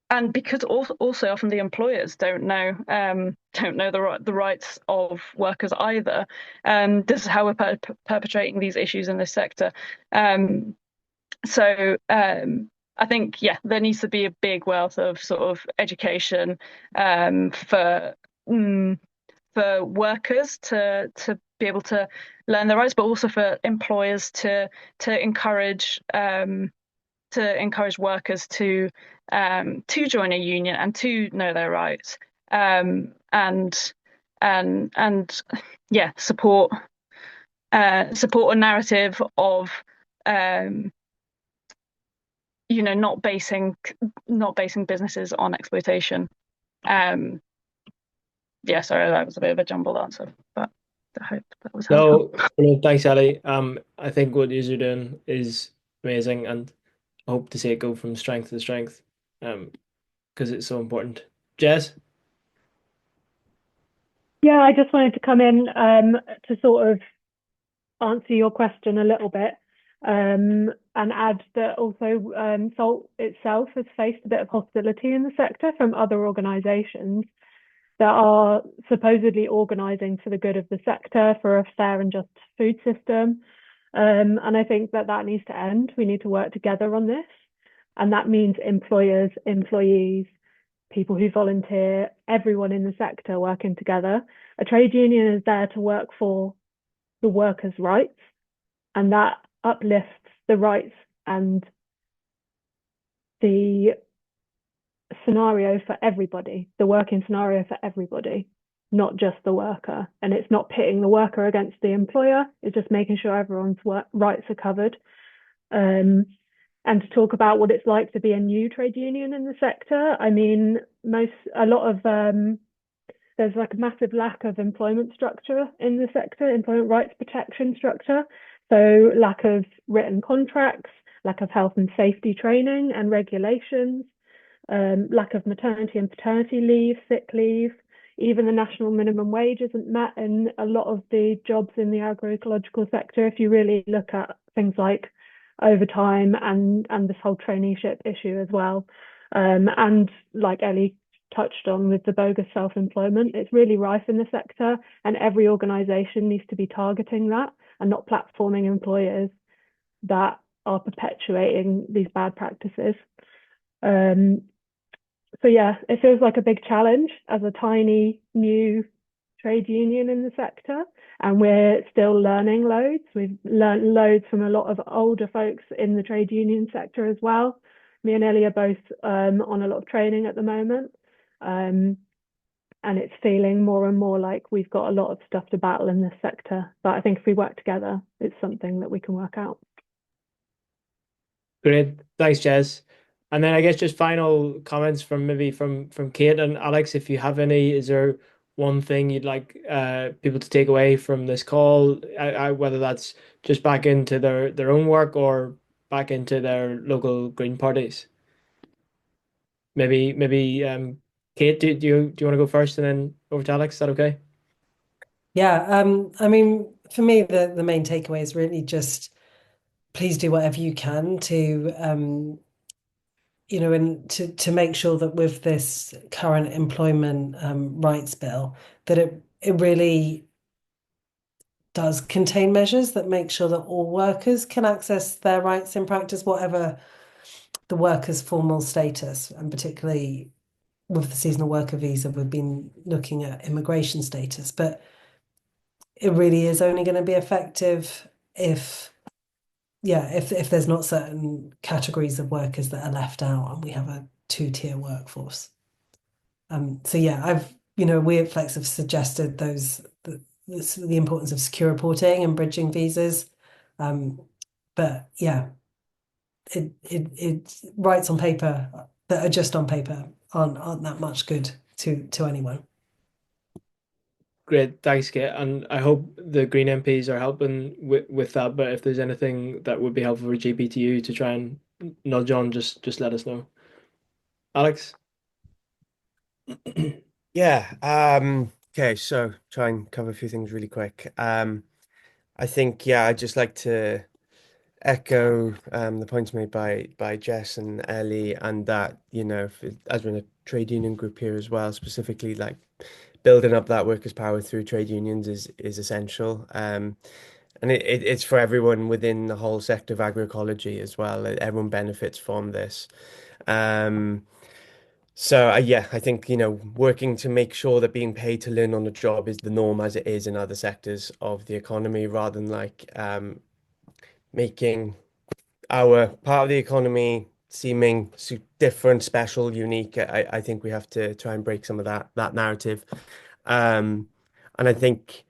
And because also often the employers don't know the rights of workers either. This is how we're perpetrating these issues in this sector. I think, yeah, there needs to be a big wealth of sort of education for workers to be able to learn their rights, but also for employers to encourage workers to join a union and to know their rights, and yeah, support a narrative of not basing businesses on exploitation. Yeah, sorry, that was a bit of a jumbled answer, but I hope that was helpful. No, thanks, Ellie. I think what you're doing is amazing, and I hope to see it go from strength to strength, because it's so important. Jez? Yeah, I just wanted to come in to sort of answer your question a little bit, and add that also SALT itself has faced a bit of hostility in the sector from other organisations that are supposedly organising for the good of the sector, for a fair and just food system. And I think that needs to end. We need to work together on this. And that means employers, employees, people who volunteer, everyone in the sector working together. A trade union is there to work for the workers' rights, and that uplifts the rights and the scenario for everybody, the working scenario for everybody, not just the worker. And it's not pitting the worker against the employer, it's just making sure everyone's rights are covered. And to talk about what it's like to be a new trade union in the sector, I mean, there's like a massive lack of employment structure in the sector, employment rights protection structure. So lack of written contracts, lack of health and safety training and regulations, lack of maternity and paternity leave, sick leave. Even the national minimum wage isn't met in a lot of the jobs in the agroecological sector. If you really look at things like overtime and this whole traineeship issue as well. And like Ellie touched on with the bogus self-employment, it's really rife in the sector, and every organisation needs to be targeting that and not platforming employers that are perpetuating these bad practices. So yeah, it feels like a big challenge as a tiny new trade union in the sector, and we're still learning loads. We've learned loads from a lot of older folks in the trade union sector as well. Me and Ellie are both on a lot of training at the moment, and it's feeling more and more like we've got a lot of stuff to battle in this sector. But I think if we work together, it's something that we can work out. Great, thanks, Jez. And then I guess just final comments from Kate and Alex, if you have any. Is there one thing you'd like people to take away from this call, whether that's just back into their own work or back into their local Green parties? Maybe Kate, do you want to go first and then over to Alex? Is that okay? Yeah, I mean, for me, the main takeaway is really just please do whatever you can to and to make sure that with this current employment rights bill, that it really does contain measures that make sure that all workers can access their rights in practice, whatever the worker's formal status, and particularly with the seasonal worker visa, we've been looking at immigration status. But it really is only going to be effective if there's not certain categories of workers that are left out and we have a two-tier workforce. So yeah, we at Flex have suggested the importance of secure reporting and bridging visas. But yeah, it rights on paper that are just on paper aren't that much good to anyone. Great, thanks, Kate. And I hope the Green MPs are helping with that. But if there's anything that would be helpful for GPTU to try and nudge on, just let us know. Alex? Yeah. Okay, so try and cover a few things really quick. I think, yeah, I'd just like to echo the points made by Jess and Ellie, and that, as we're in a trade union group here as well, specifically like building up that workers' power through trade unions is essential. And it's for everyone within the whole sector of agroecology as well. Everyone benefits from this. So yeah, I think, working to make sure that being paid to learn on the job is the norm as it is in other sectors of the economy, rather than like making our part of the economy seeming different, special, unique. I think we have to try and break some of that narrative. And I think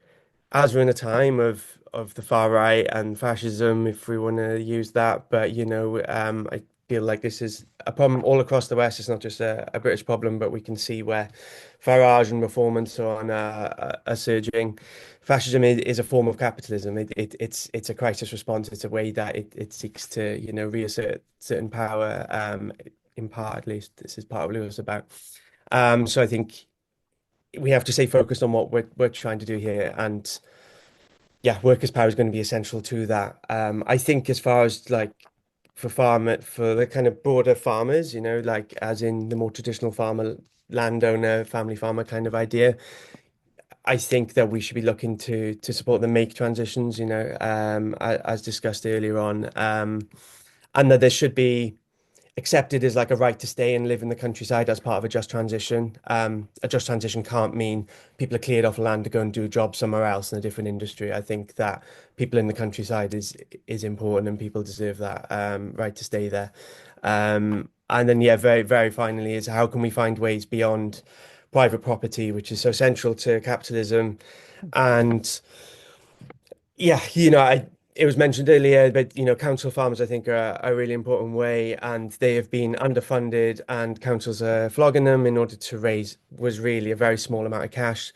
as we're in a time of the far right and fascism, if we want to use that, but I feel like this is a problem all across the West. It's not just a British problem, but we can see where Farage and Reform and so on are surging. Fascism is a form of capitalism. It's a crisis response. It's a way that it seeks to reassert certain power. In part, at least, this is part of what it was about. So I think we have to stay focused on what we're trying to do here, and yeah, workers' power is going to be essential to that. I think as far as like for the kind of broader farmers, like as in the more traditional farmer, landowner, family farmer kind of idea, I think that we should be looking to support them make transitions, as discussed earlier on, and that there should be accepted as like a right to stay and live in the countryside as part of a just transition. A just transition can't mean people are cleared off land to go and do a job somewhere else in a different industry. I think that people in the countryside is important, and people deserve that right to stay there. And then, yeah, very, very finally, is how can we find ways beyond private property, which is so central to capitalism. And yeah, it was mentioned earlier, but council farms I think are a really important way, and they have been underfunded, and councils are flogging them in order to raise was really a very small amount of cash.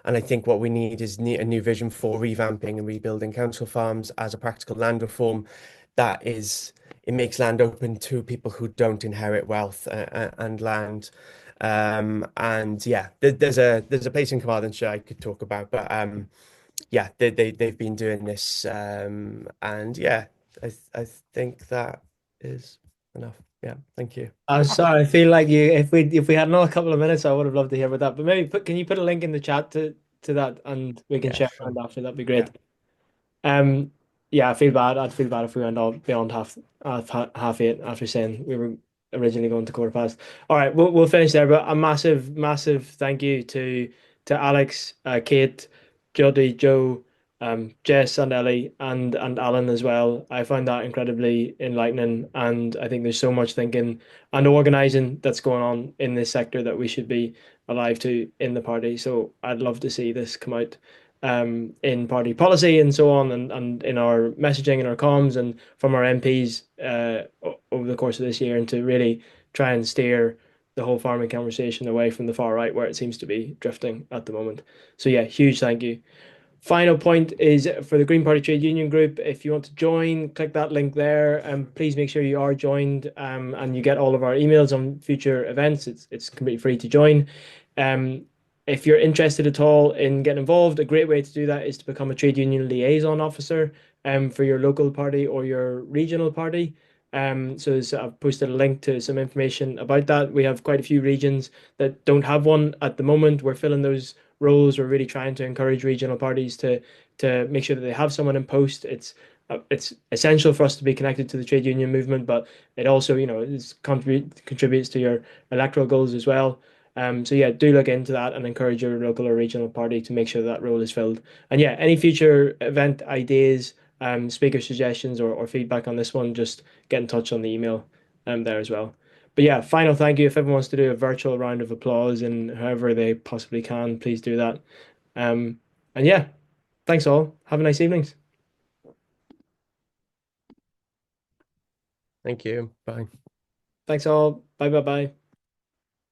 And I think what we need is a new vision for revamping and rebuilding council farms as a practical land reform. It makes land open to people who don't inherit wealth and land. And yeah, there's a place in Carmarthenshire I could talk about, but yeah, they've been doing this, and yeah, I think that is enough. Yeah, thank you. I'm sorry. I feel like if we had another couple of minutes, I would have loved to hear about that. But maybe can you put a link in the chat to that, and we can Yeah, share sure. around after. That'd be great. Yeah, I feel bad. I'd feel bad if we went all beyond half eight after saying we were originally going to quarter past. All right, we'll finish there. But a massive thank you to Alex, Kate, Jyoti, Joe, Jess, and Ellie, and Alan as well. I found that incredibly enlightening, and I think there's so much thinking and organizing that's going on in this sector that we should be alive to in the party. So I'd love to see this come out in party policy and so on, and in our messaging and our comms and from our MPs over the course of this year, and to really try and steer the whole farming conversation away from the far right where it seems to be drifting at the moment. So yeah, huge thank you. Final point is for the Green Party Trade Union Group. If you want to join, click that link there, and please make sure you are joined, and you get all of our emails on future events. It's completely free to join. If you're interested at all in getting involved, a great way to do that is to become a trade union liaison officer for your local party or your regional party. So I've posted a link to some information about that. We have quite a few regions that don't have one at the moment. We're filling those roles. We're really trying to encourage regional parties to make sure that they have someone in post. It's essential for us to be connected to the trade union movement, but it also, contributes to your electoral goals as well. So yeah, do look into that and encourage your local or regional party to make sure that role is filled. And yeah, any future event ideas, speaker suggestions, or feedback on this one, just get in touch on the email there as well. But yeah, final thank you. If everyone wants to do a virtual round of applause and however they possibly can, please do that. And yeah, thanks all. Have a nice evening. Thank you. Bye. Thanks all. Bye bye bye.